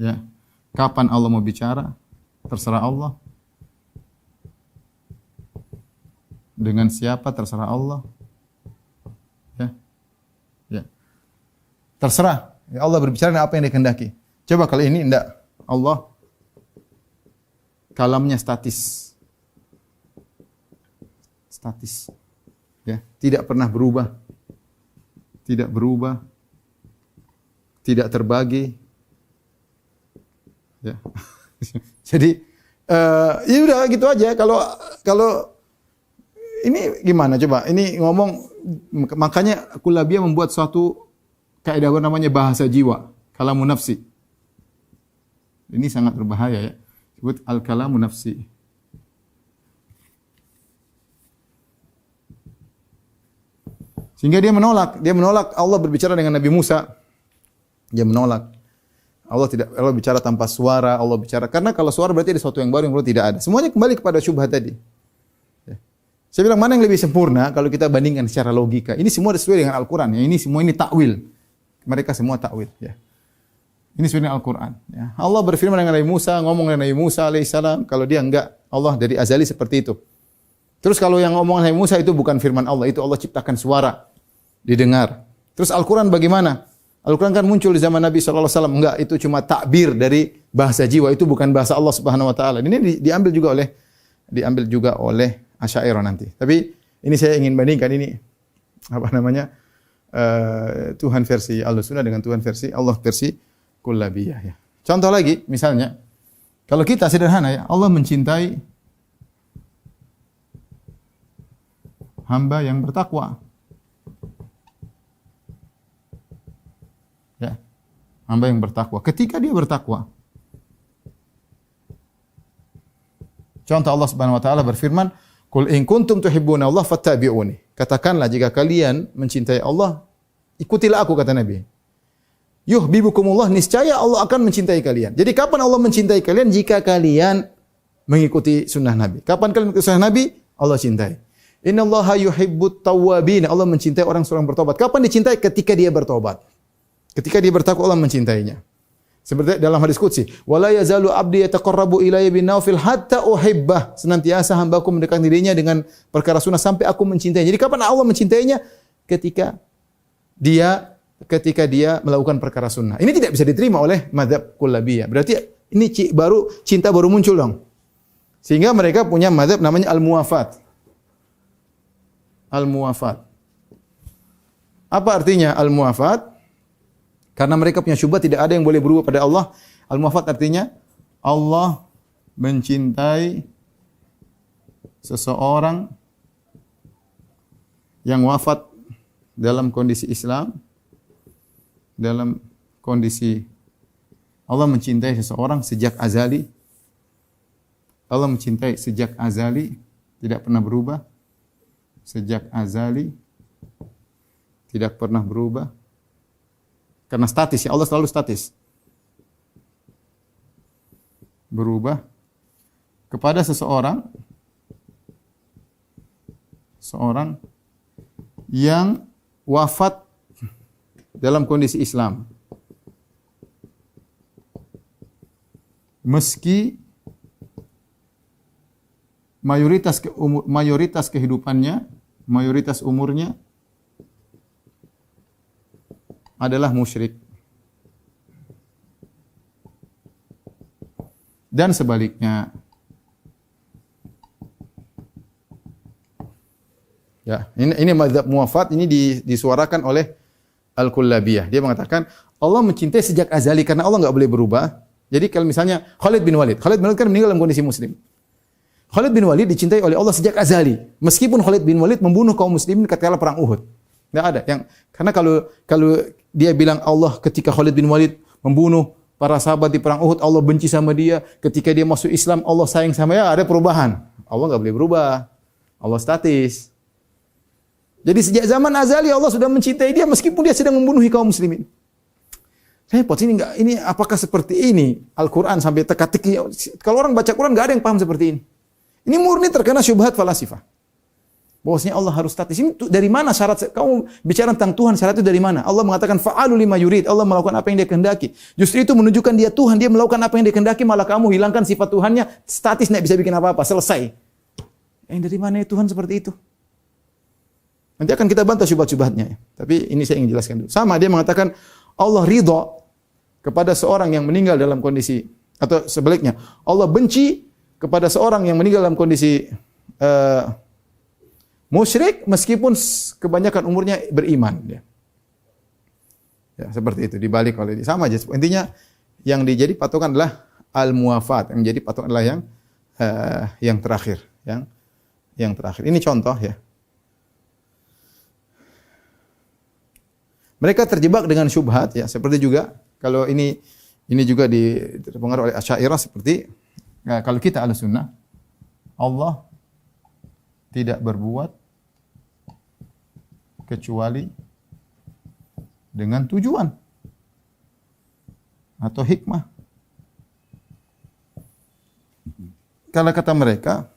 Ya. Kapan Allah mau bicara? Terserah Allah. Dengan siapa? Terserah Allah. Ya. Ya. Terserah. Ya, Allah berbicara dengan apa yang dikehendaki. Coba kali ini enggak. Allah kalamnya statis. Statis. Ya, tidak pernah berubah. Tidak berubah. Tidak terbagi. Ya. Jadi ya udah gitu aja. Kalau ini gimana coba? Ini ngomong, makanya kullabiyah membuat suatu kaidah namanya bahasa jiwa, kalamun nafsi. Ini sangat berbahaya ya. Sebut al-kalamun nafsi. Sehingga dia menolak Allah berbicara dengan Nabi Musa. Dia menolak. Allah bicara tanpa suara, Allah bicara karena kalau suara berarti ada sesuatu yang baru yang belum tidak ada. Semuanya kembali kepada syubhat tadi. Ya. Saya bilang mana yang lebih sempurna kalau kita bandingkan secara logika. Ini semua sesuai dengan Al-Qur'an. Ya. Ini semua ini takwil. Mereka semua takwil, ya. Ini sebenarnya Al-Qur'an, ya. Allah berfirman dengan Nabi Musa, ngomong dengan Nabi Musa alaihissalam, kalau dia enggak, Allah dari azali seperti itu. Terus kalau yang ngomong Nabi Musa itu bukan firman Allah, itu Allah ciptakan suara, didengar. Terus Al-Quran bagaimana? Al-Quran kan muncul di zaman Nabi SAW. Enggak, itu cuma takbir dari bahasa jiwa. Itu bukan bahasa Allah Subhanahu Wa Taala. Ini diambil juga oleh Asy'ariyah nanti. Tapi ini saya ingin bandingkan ini apa namanya Tuhan versi Ahlussunnah dengan Tuhan versi Allah versi kullabiyah. Ya. Contoh lagi, misalnya kalau kita sederhana ya, Allah mencintai hamba yang bertakwa. Ya. Hamba yang bertakwa. Ketika dia bertakwa. Contoh Allah Subhanahu wa taala berfirman, "Qul in kuntum tuhibbuna Allah fattabi'uni." Katakanlah jika kalian mencintai Allah, ikutilah aku, kata Nabi. Yuhibbukumullah, niscaya Allah akan mencintai kalian. Jadi kapan Allah mencintai kalian? Jika kalian mengikuti sunnah Nabi. Kapan kalian mengikuti sunnah Nabi? Allah cintai. Innallaha yuhibbut tawwabin. Allah mencintai orang bertobat. Kapan dicintai? Ketika dia bertobat. Ketika dia bertakwa, Allah mencintainya. Seperti dalam hadis qudsi, "Wala yazalu 'abdi yataqarrabu ilayya bin nawafil hatta uhibbah." Senantiasa hambaku mendekati dirinya dengan perkara sunnah sampai aku mencintainya. Jadi kapan Allah mencintainya? Ketika dia melakukan perkara sunnah. Ini tidak bisa diterima oleh mazhab kullabiyah. Berarti ini cinta baru muncul dong. Sehingga mereka punya mazhab namanya al-muwafat. Al-muwafat. Apa artinya al-muwafat? Karena mereka punya syubhat tidak ada yang boleh berubah pada Allah. Al-muwafat artinya Allah mencintai seseorang yang wafat dalam kondisi Islam, dalam kondisi Allah mencintai seseorang sejak azali. Allah mencintai sejak azali, tidak pernah berubah. Sejak azali, tidak pernah berubah. Karena statis ya, Allah selalu statis. Berubah kepada seseorang yang wafat dalam kondisi Islam. Meski mayoritas kehidupannya, mayoritas umurnya adalah musyrik. Dan sebaliknya. Ya, ini mazhab muwafat, ini disuarakan oleh Al-Kullabiyah. Dia mengatakan Allah mencintai sejak azali karena Allah enggak boleh berubah. Jadi kalau misalnya Khalid bin Walid kan meninggal dalam kondisi muslim. Khalid bin Walid dicintai oleh Allah sejak azali. Meskipun Khalid bin Walid membunuh kaum muslimin ketika perang Uhud. Enggak ada yang karena kalau dia bilang Allah ketika Khalid bin Walid membunuh para sahabat di perang Uhud, Allah benci sama dia. Ketika dia masuk Islam, Allah sayang sama dia, ada perubahan. Allah enggak boleh berubah. Allah statis. Jadi sejak zaman azali Allah sudah mencintai dia meskipun dia sedang membunuh kaum muslimin. Repot ini apakah seperti ini Al-Quran sampai teka-teki. Kalau orang baca Quran enggak ada yang paham seperti ini. Ini murni terkena syubhat falasifah. Bahwasanya Allah harus statis. Ini dari mana syarat kamu bicara tentang Tuhan, syarat itu dari mana? Allah mengatakan fa'alu lima yurid. Allah melakukan apa yang dia kehendaki. Justru itu menunjukkan dia Tuhan, dia melakukan apa yang dia kehendaki, malah kamu hilangkan sifat Tuhannya, statis enggak bisa bikin apa-apa, selesai. Dari mana Tuhan seperti itu? Nanti akan kita bantah syubhat-syubhatnya. Tapi ini saya ingin jelaskan dulu. Sama dia mengatakan Allah ridha kepada seorang yang meninggal dalam kondisi, atau sebaliknya, Allah benci kepada seorang yang meninggal dalam kondisi musyrik meskipun kebanyakan umurnya beriman. Ya, seperti itu dibalik oleh dia. Sama aja. Intinya yang dijadi patokan adalah al-muwafat. Yang menjadi patokan adalah yang terakhir, yang terakhir. Ini contoh ya. Mereka terjebak dengan syubhat ya, seperti juga kalau ini juga dipengaruhi oleh Asy'ariyah seperti kalau kita Ahlussunnah, Allah tidak berbuat kecuali dengan tujuan atau hikmah. Kalau kata mereka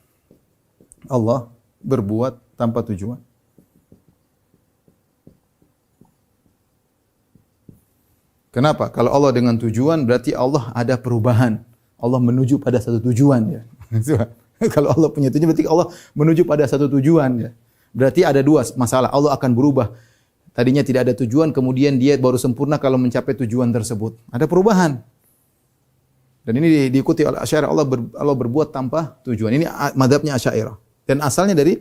Allah berbuat tanpa tujuan. Kenapa? Kalau Allah dengan tujuan berarti Allah ada perubahan. Allah menuju pada satu tujuan ya. Kalau Allah punya tujuan berarti Allah menuju pada satu tujuan ya. Berarti ada dua masalah. Allah akan berubah. Tadinya tidak ada tujuan, kemudian dia baru sempurna kalau mencapai tujuan tersebut. Ada perubahan. Dan ini diikuti oleh Asy'ariyah, Allah berbuat tanpa tujuan. Ini mazhabnya Asy'ariyah. Dan asalnya dari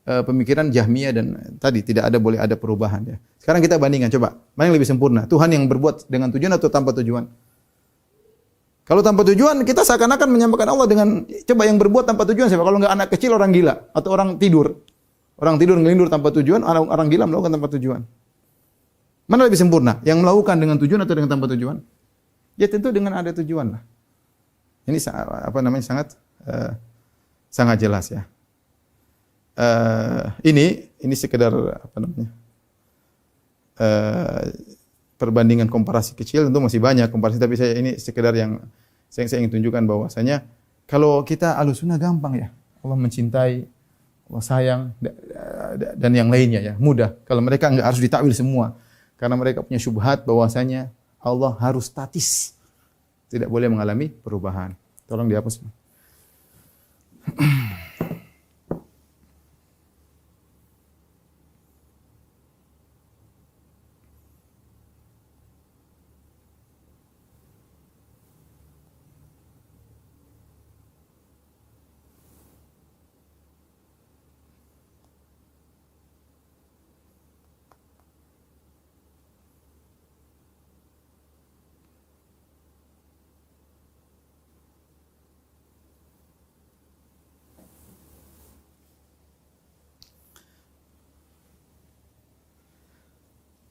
pemikiran Jahmiyah dan tadi tidak boleh ada perubahan ya. Sekarang kita bandingkan coba, mana yang lebih sempurna? Tuhan yang berbuat dengan tujuan atau tanpa tujuan? Kalau tanpa tujuan kita seakan-akan menyampaikan Allah dengan coba yang berbuat tanpa tujuan siapa? Kalau enggak anak kecil, orang gila atau orang tidur. Orang tidur ngelindur tanpa tujuan, orang gila melakukan tanpa tujuan. Mana lebih sempurna? Yang melakukan dengan tujuan atau dengan tanpa tujuan? Ya tentu dengan ada tujuan lah. Ini sangat jelas ya. Ini sekedar perbandingan komparasi kecil, tentu masih banyak komparasi, tapi ini sekedar yang saya ingin tunjukkan bahwasanya kalau kita Ahlussunnah gampang ya, Allah mencintai, Allah sayang dan yang lainnya ya, mudah. Kalau mereka enggak harus ditakwil semua, karena mereka punya syubhat bahwasanya Allah harus statis, tidak boleh mengalami perubahan. Tolong dihapus.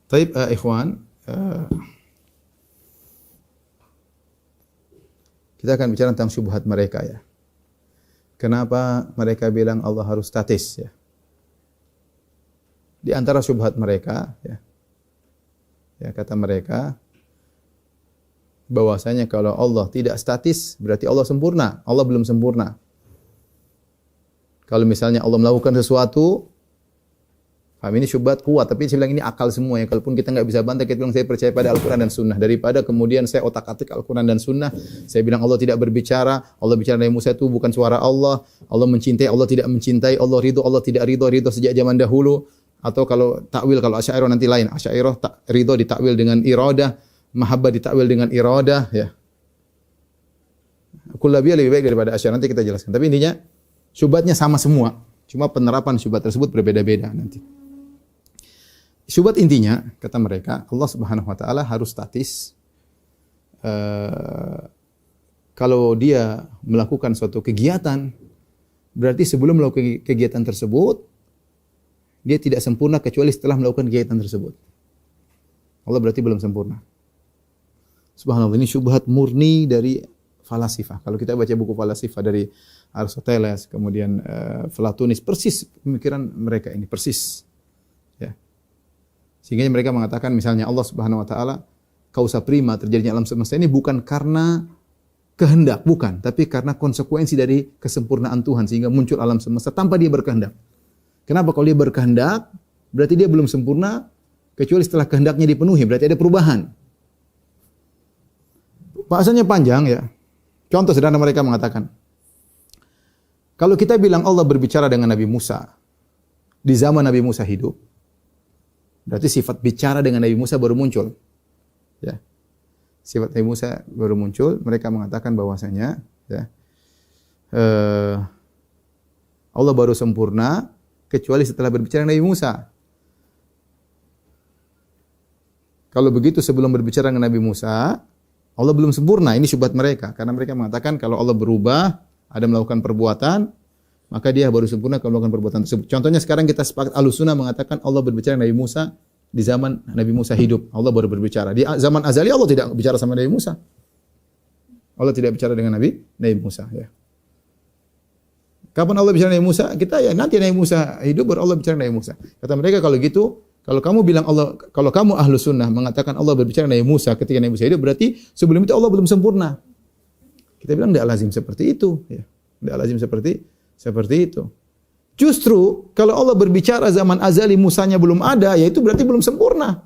Taib ikhwan, Kita akan bicara tentang syubhat mereka ya. Kenapa mereka bilang Allah harus statis ya? Di antara syubhat mereka ya, kata mereka bahwasanya kalau Allah tidak statis berarti Allah sempurna. Allah belum sempurna. Kalau misalnya Allah melakukan sesuatu, ini syubhat kuat, tapi saya bilang ini akal semua ya. Kalaupun kita nggak bisa bantah, kita bilang saya percaya pada Al-Quran dan Sunnah. Daripada kemudian saya otak-atik Al-Quran dan Sunnah, saya bilang Allah tidak berbicara, Allah bicara dari Musa itu bukan suara Allah, Allah mencintai, Allah tidak mencintai, Allah ridho, Allah tidak ridho, ridho sejak zaman dahulu. Atau kalau takwil, kalau Asy'ariyah nanti lain. Asy'ariyah ridho ditakwil dengan iradah, mahabbah ditakwil dengan iradah ya. Kullabiyah lebih baik daripada Asy'ariyah, nanti kita jelaskan. Tapi intinya syubhatnya sama semua. Cuma penerapan syubhat tersebut berbeda-beda nanti. Syubhat intinya, kata mereka, Allah Subhanahu wa taala harus statis. Kalau dia melakukan suatu kegiatan, berarti sebelum melakukan kegiatan tersebut, dia tidak sempurna kecuali setelah melakukan kegiatan tersebut. Allah berarti belum sempurna. Subhanallah, ini syubhat murni dari falasifah. Kalau kita baca buku falasifah dari Aristoteles, kemudian Platonis, persis pemikiran mereka ini, persis. Ya. Sehingga mereka mengatakan misalnya Allah Subhanahu wa taala kausa prima terjadinya alam semesta ini bukan karena kehendak, bukan, tapi karena konsekuensi dari kesempurnaan Tuhan sehingga muncul alam semesta tanpa dia berkehendak. Kenapa? Kalau dia berkehendak, berarti dia belum sempurna kecuali setelah kehendaknya dipenuhi, berarti ada perubahan. Bahasanya panjang ya. Contoh sederhana mereka mengatakan, kalau kita bilang Allah berbicara dengan Nabi Musa di zaman Nabi Musa hidup, berarti sifat bicara dengan Nabi Musa baru muncul. Ya. Sifat Nabi Musa baru muncul, mereka mengatakan bahwasanya ya, Allah baru sempurna kecuali setelah berbicara dengan Nabi Musa. Kalau begitu sebelum berbicara dengan Nabi Musa, Allah belum sempurna. Ini syubhat mereka. Karena mereka mengatakan kalau Allah berubah, ada melakukan perbuatan, maka dia baru sempurna kalau melakukan perbuatan tersebut. Contohnya sekarang kita sepakat Ahlussunnah mengatakan Allah berbicara dengan Nabi Musa di zaman Nabi Musa hidup. Allah baru berbicara. Di zaman azali Allah tidak bicara sama Nabi Musa. Allah tidak bicara dengan Nabi Musa. Ya. Kapan Allah bicara dengan Nabi Musa? Kita ya nanti Nabi Musa hidup baru Allah bicara dengan Nabi Musa. Kata mereka kalau gitu, kalau kamu bilang Allah, kalau kamu Ahlussunnah mengatakan Allah berbicara dengan Nabi Musa ketika Nabi Musa hidup, berarti sebelum itu Allah belum sempurna. Kita bilang tidak lazim seperti itu. Ya. Tidak lazim seperti itu. Justru kalau Allah berbicara zaman azali Musanya belum ada, ya itu berarti belum sempurna.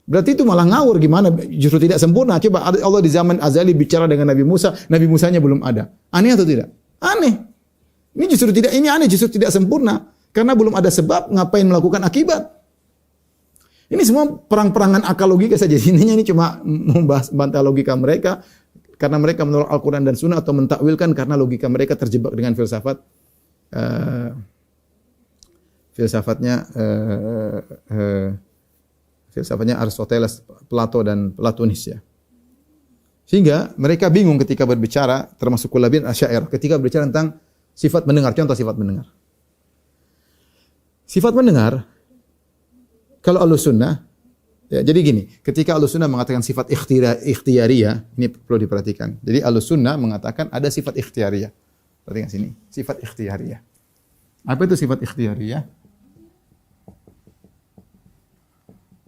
Berarti itu malah ngawur gimana? Justru tidak sempurna. Coba Allah di zaman azali bicara dengan Nabi Musa, Nabi Musanya belum ada. Aneh atau tidak? Aneh. Ini aneh, justru tidak sempurna. Karena belum ada sebab, ngapain melakukan akibat? Ini semua perang-perangan akal logika saja. Intinya ini cuma membahas bantah logika mereka. Karena mereka menolak Al-Quran dan Sunnah atau mentakwilkan karena logika mereka terjebak dengan filsafat. Filsafatnya Aristoteles, Plato dan Platonis ya. Sehingga mereka bingung ketika berbicara, termasuk Kullabiyah Asy'ariyah, ketika berbicara tentang sifat mendengar. Contoh sifat mendengar. Sifat mendengar, kalau Ahlussunnah, ya, jadi gini, ketika Ahlussunnah mengatakan sifat ikhtiyariyah, ini perlu diperhatikan. Jadi Ahlussunnah mengatakan ada sifat ikhtiyariyah. Perhatikan sini, sifat ikhtiyariyah. Apa itu sifat ikhtiyariyah?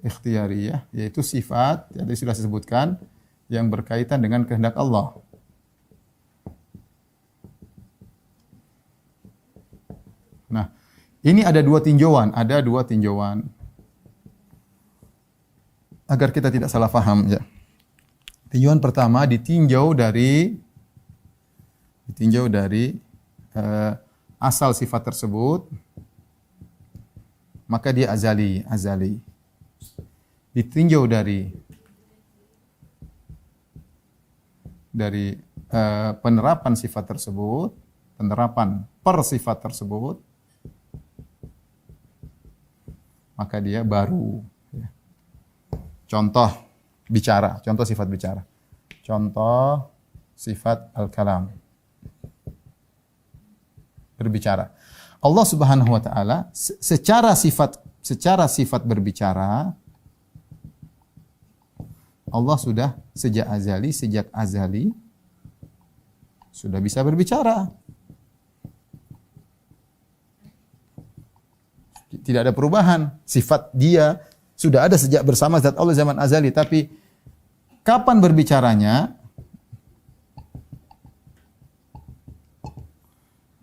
Ikhtiyariyah yaitu sifat, yang tadi sudah disebutkan, yang berkaitan dengan kehendak Allah. Nah, ini ada dua tinjauan. Agar kita tidak salah paham ya. Tinjauan pertama ditinjau dari asal sifat tersebut, maka dia azali. Ditinjau dari penerapan sifat tersebut, penerapan per sifat tersebut, maka dia baru. Contoh sifat bicara. Contoh sifat al-kalam. Berbicara. Allah Subhanahu wa taala secara sifat berbicara, Allah sudah sejak azali sudah bisa berbicara. Tidak ada perubahan. Sifat dia sudah ada sejak bersama zat Allah zaman azali. Tapi kapan berbicaranya?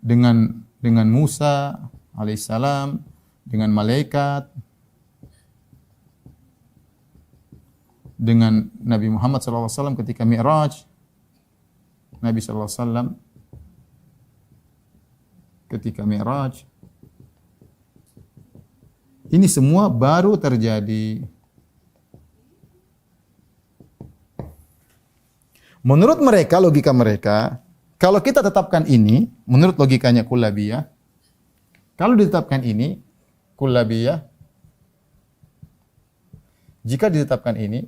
Dengan Musa alaihissalam, dengan malaikat, dengan Nabi Muhammad SAW ketika Mi'raj, Nabi SAW ketika Mi'raj. Ini semua baru terjadi. Menurut mereka, logika mereka, kalau kita tetapkan ini, menurut logikanya kullabiyah, kalau ditetapkan ini, kullabiyah, jika ditetapkan ini,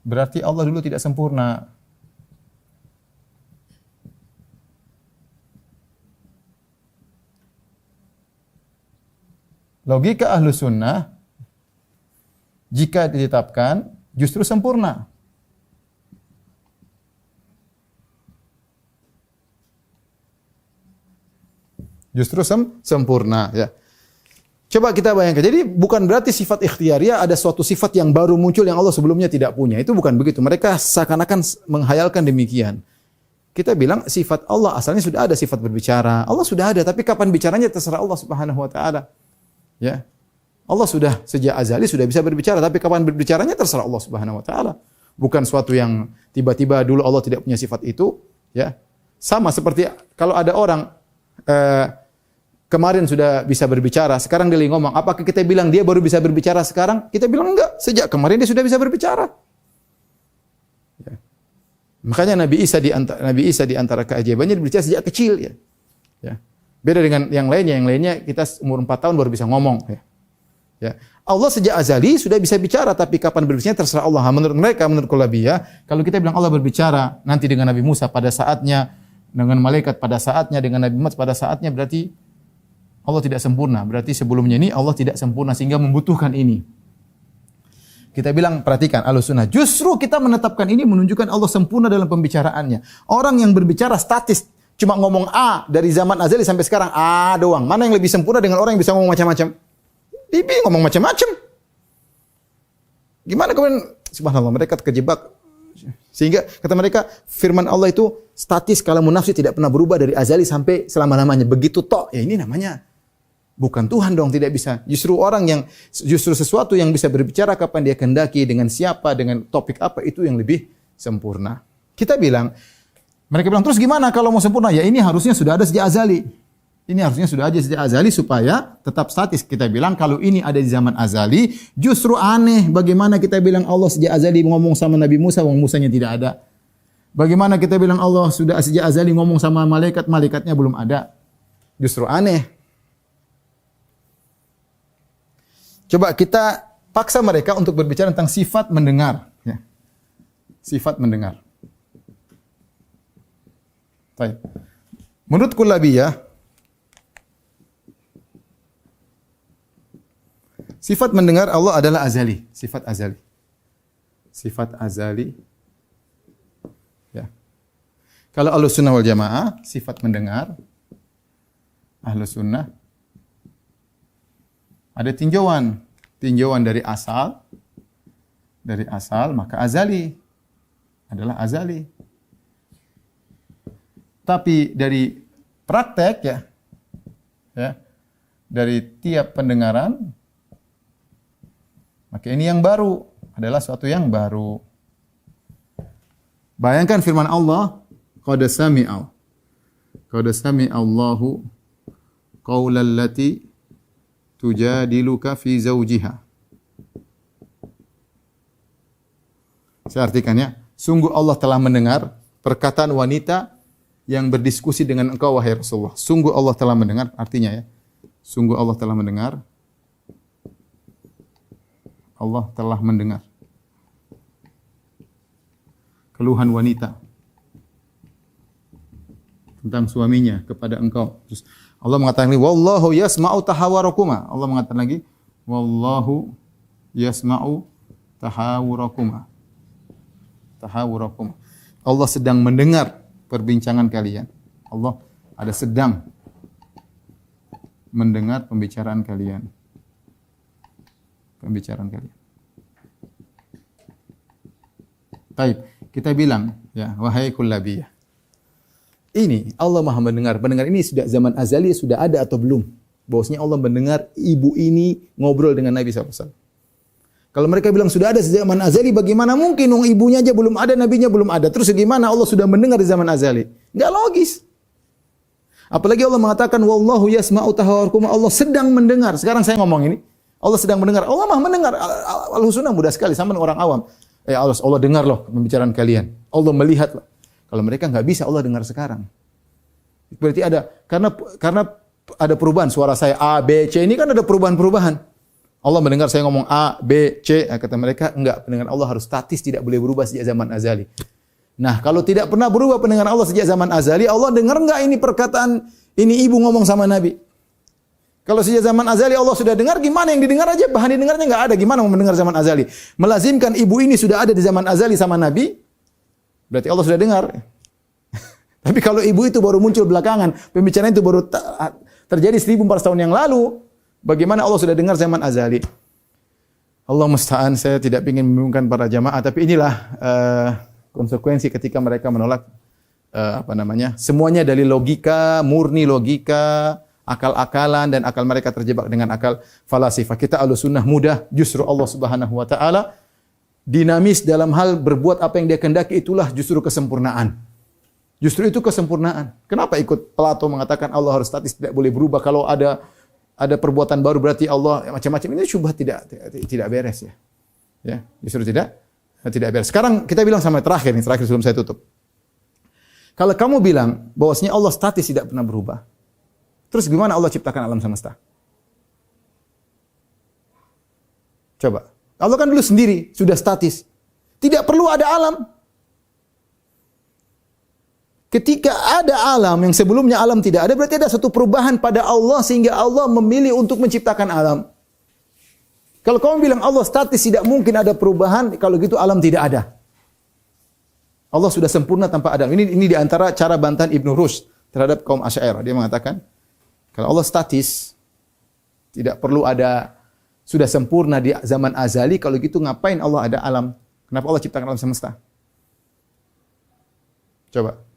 berarti Allah dulu tidak sempurna. Logika ahlu sunnah, jika ditetapkan, justru sempurna. Justru sempurna. Ya. Coba kita bayangkan. Jadi bukan berarti sifat ikhtiyariyah ada suatu sifat yang baru muncul yang Allah sebelumnya tidak punya. Itu bukan begitu. Mereka seakan-akan menghayalkan demikian. Kita bilang sifat Allah asalnya sudah ada sifat berbicara. Allah sudah ada, tapi kapan bicaranya terserah Allah Subhanahu wa taala. Ya. Allah sudah sejak azali sudah bisa berbicara, tapi kapan berbicaranya terserah Allah Subhanahu wa taala. Bukan suatu yang tiba-tiba dulu Allah tidak punya sifat itu, ya. Sama seperti kalau ada orang kemarin sudah bisa berbicara, sekarang dia ngomong, apakah kita bilang dia baru bisa berbicara sekarang? Kita bilang enggak, sejak kemarin dia sudah bisa berbicara. Ya. Makanya Nabi Isa di antara keajaibannya berbicara sejak kecil, ya. Ya. Beda dengan yang lainnya kita umur 4 tahun baru bisa ngomong. Ya. Ya. Allah sejak azali sudah bisa bicara, tapi kapan berbicaranya terserah Allah. Menurut mereka, menurut kullabiyah, kalau kita bilang Allah berbicara nanti dengan Nabi Musa pada saatnya, dengan malaikat pada saatnya, dengan Nabi Muhammad pada saatnya, berarti Allah tidak sempurna. Berarti sebelumnya ini Allah tidak sempurna sehingga membutuhkan ini. Kita bilang, perhatikan Ahlussunnah, justru kita menetapkan ini menunjukkan Allah sempurna dalam pembicaraannya. Orang yang berbicara statis, cuma ngomong A dari zaman azali sampai sekarang A doang. Mana yang lebih sempurna dengan orang yang bisa ngomong macam-macam? Dia ngomong macam-macam. Gimana kemudian subhanallah mereka terjebak. Sehingga kata mereka firman Allah itu statis kalamun nafsi tidak pernah berubah dari azali sampai selama-lamanya. Begitu tok. Ya ini namanya bukan Tuhan dong, tidak bisa. Justru sesuatu yang bisa berbicara kapan dia kehendaki, dengan siapa, dengan topik apa, itu yang lebih sempurna. Kita bilang, mereka bilang, terus gimana kalau mau sempurna? Ya ini harusnya sudah ada sejak azali. Ini harusnya sudah ada sejak azali supaya tetap statis. Kita bilang kalau ini ada di zaman azali, justru aneh bagaimana kita bilang Allah sejak azali ngomong sama Nabi Musa, wong Musanya tidak ada. Bagaimana kita bilang Allah sudah sejak azali ngomong sama malaikat, malaikatnya belum ada. Justru aneh. Coba kita paksa mereka untuk berbicara tentang sifat mendengar. Ya. Sifat mendengar. Baik. Menurut kullabiyah, sifat mendengar Allah adalah azali, sifat azali. Sifat azali. Ya. Kalau Ahlussunnah wal Jamaah, sifat mendengar Ahlussunnah ada tinjauan dari asal. Dari asal maka azali adalah azali. Tapi dari praktek ya dari tiap pendengaran, maka ini yang baru, adalah suatu yang baru. Bayangkan firman Allah, qad sami'allahu qaulal lati tujadiluka fi zawjiha. Saya artikan ya, sungguh Allah telah mendengar perkataan wanita yang berdiskusi dengan engkau wahai Rasulullah. Sungguh Allah telah mendengar, artinya ya. Sungguh Allah telah mendengar. Allah telah mendengar keluhan wanita tentang suaminya kepada engkau. Terus Allah mengatakan lagi, wallahu yasma'u tahawurakuma. Allah mengatakan lagi, wallahu yasma'u tahawurakuma. tahawurakum. Allah sedang mendengar perbincangan kalian. Allah ada sedang mendengar pembicaraan kalian. Pembicaraan kalian. Baik, kita bilang, ya, wahai kullabiyah. Ini Allah Maha mendengar. Mendengar ini sudah zaman azali sudah ada atau belum? Bahwasanya Allah mendengar ibu ini ngobrol dengan Nabi SAW. Kalau mereka bilang sudah ada sejak zaman azali, bagaimana mungkin ibunya aja belum ada, nabinya belum ada. Terus bagaimana Allah sudah mendengar di zaman azali? Enggak logis. Apalagi Allah mengatakan wallahu yasma'u tahawurakum, Allah sedang mendengar. Sekarang saya ngomong ini, Allah sedang mendengar. Allah Maha mendengar. Al-Husna mudah sekali sama orang awam. Allah dengar loh pembicaraan kalian. Allah melihat loh. Kalau mereka enggak bisa Allah dengar sekarang. Berarti ada karena ada perubahan suara saya A, B, C ini kan ada perubahan-perubahan. Allah mendengar saya ngomong A, B, C, kata mereka enggak, pendengaran Allah harus statis, tidak boleh berubah sejak zaman azali. Nah, kalau tidak pernah berubah pendengaran Allah sejak zaman azali, Allah dengar enggak ini perkataan ini ibu ngomong sama Nabi? Kalau sejak zaman azali Allah sudah dengar, gimana yang didengar aja? Bahan didengarnya enggak ada, gimana mau mendengar zaman azali? Melazimkan ibu ini sudah ada di zaman azali sama Nabi, berarti Allah sudah dengar. Tapi kalau ibu itu baru muncul belakangan, pembicaraan itu baru terjadi 1400 tahun yang lalu, bagaimana Allah sudah dengar zaman azali? Allah musta'an, saya tidak ingin membingungkan para jamaah, tapi inilah konsekuensi ketika mereka menolak semuanya dari logika, murni logika, akal-akalan, dan akal mereka terjebak dengan akal falasifah. Kita Ahlussunnah mudah, justru Allah Subhanahu wa taala dinamis dalam hal berbuat apa yang Dia kehendaki, itulah justru kesempurnaan. Justru itu kesempurnaan. Kenapa ikut Plato mengatakan Allah harus statis, tidak boleh berubah? Kalau ada perbuatan baru berarti Allah macam-macam. Ini syubhat tidak beres ya. Ya, justru tidak beres. Sekarang kita bilang sama terakhir sebelum saya tutup. Kalau kamu bilang bahwasanya Allah statis tidak pernah berubah, terus gimana Allah ciptakan alam semesta? Coba. Allah kan dulu sendiri sudah statis. Tidak perlu ada alam. Ketika ada alam yang sebelumnya alam tidak ada, berarti ada satu perubahan pada Allah sehingga Allah memilih untuk menciptakan alam. Kalau kamu bilang Allah statis tidak mungkin ada perubahan, kalau gitu alam tidak ada. Allah sudah sempurna tanpa ada. Ini di antara cara bantahan Ibnu Rushd terhadap kaum Asy'ariyah. Dia mengatakan kalau Allah statis tidak perlu ada, sudah sempurna di zaman azali, kalau gitu ngapain Allah ada alam? Kenapa Allah ciptakan alam semesta? Coba.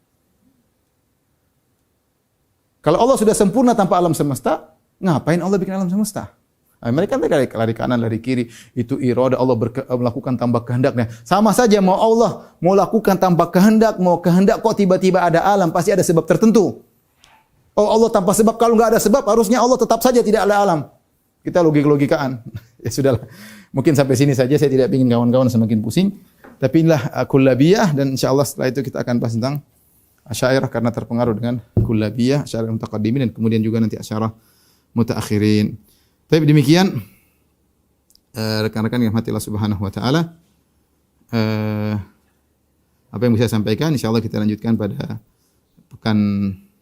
Kalau Allah sudah sempurna tanpa alam semesta, ngapain Allah bikin alam semesta? Nah, mereka lari kanan, lari kiri. Itu iradah Allah melakukan tanpa kehendaknya. Sama saja mau Allah mau lakukan tanpa kehendak, mau kehendak kok tiba-tiba ada alam, pasti ada sebab tertentu. Oh Allah tanpa sebab, kalau enggak ada sebab harusnya Allah tetap saja tidak ada alam. Kita logika-logikaan. Ya sudahlah. Mungkin sampai sini saja, saya tidak ingin kawan-kawan semakin pusing. Tapi inilah kullabiyah, dan insyaallah setelah itu kita akan bahas tentang Asy'ariyah karena terpengaruh dengan kullabiyah, Asy'ariyah mutaqaddimin, dan kemudian juga nanti Asy'ariyah mutaakhirin. Tapi demikian rekan-rekan yang rahmati Allah Subhanahu wa taala, apa yang bisa saya sampaikan insyaallah kita lanjutkan pada pekan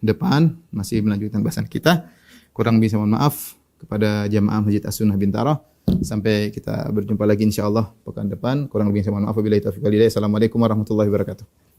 depan, masih melanjutkan bahasan kita. Kurang bisa mohon maaf kepada jamaah Masjid As-Sunnah Bintaro. Sampai kita berjumpa lagi insyaallah pekan depan. Kurang lebih saya mohon maaf. Wabillahi taufiq wal hidayah. Assalamualaikum warahmatullahi wabarakatuh.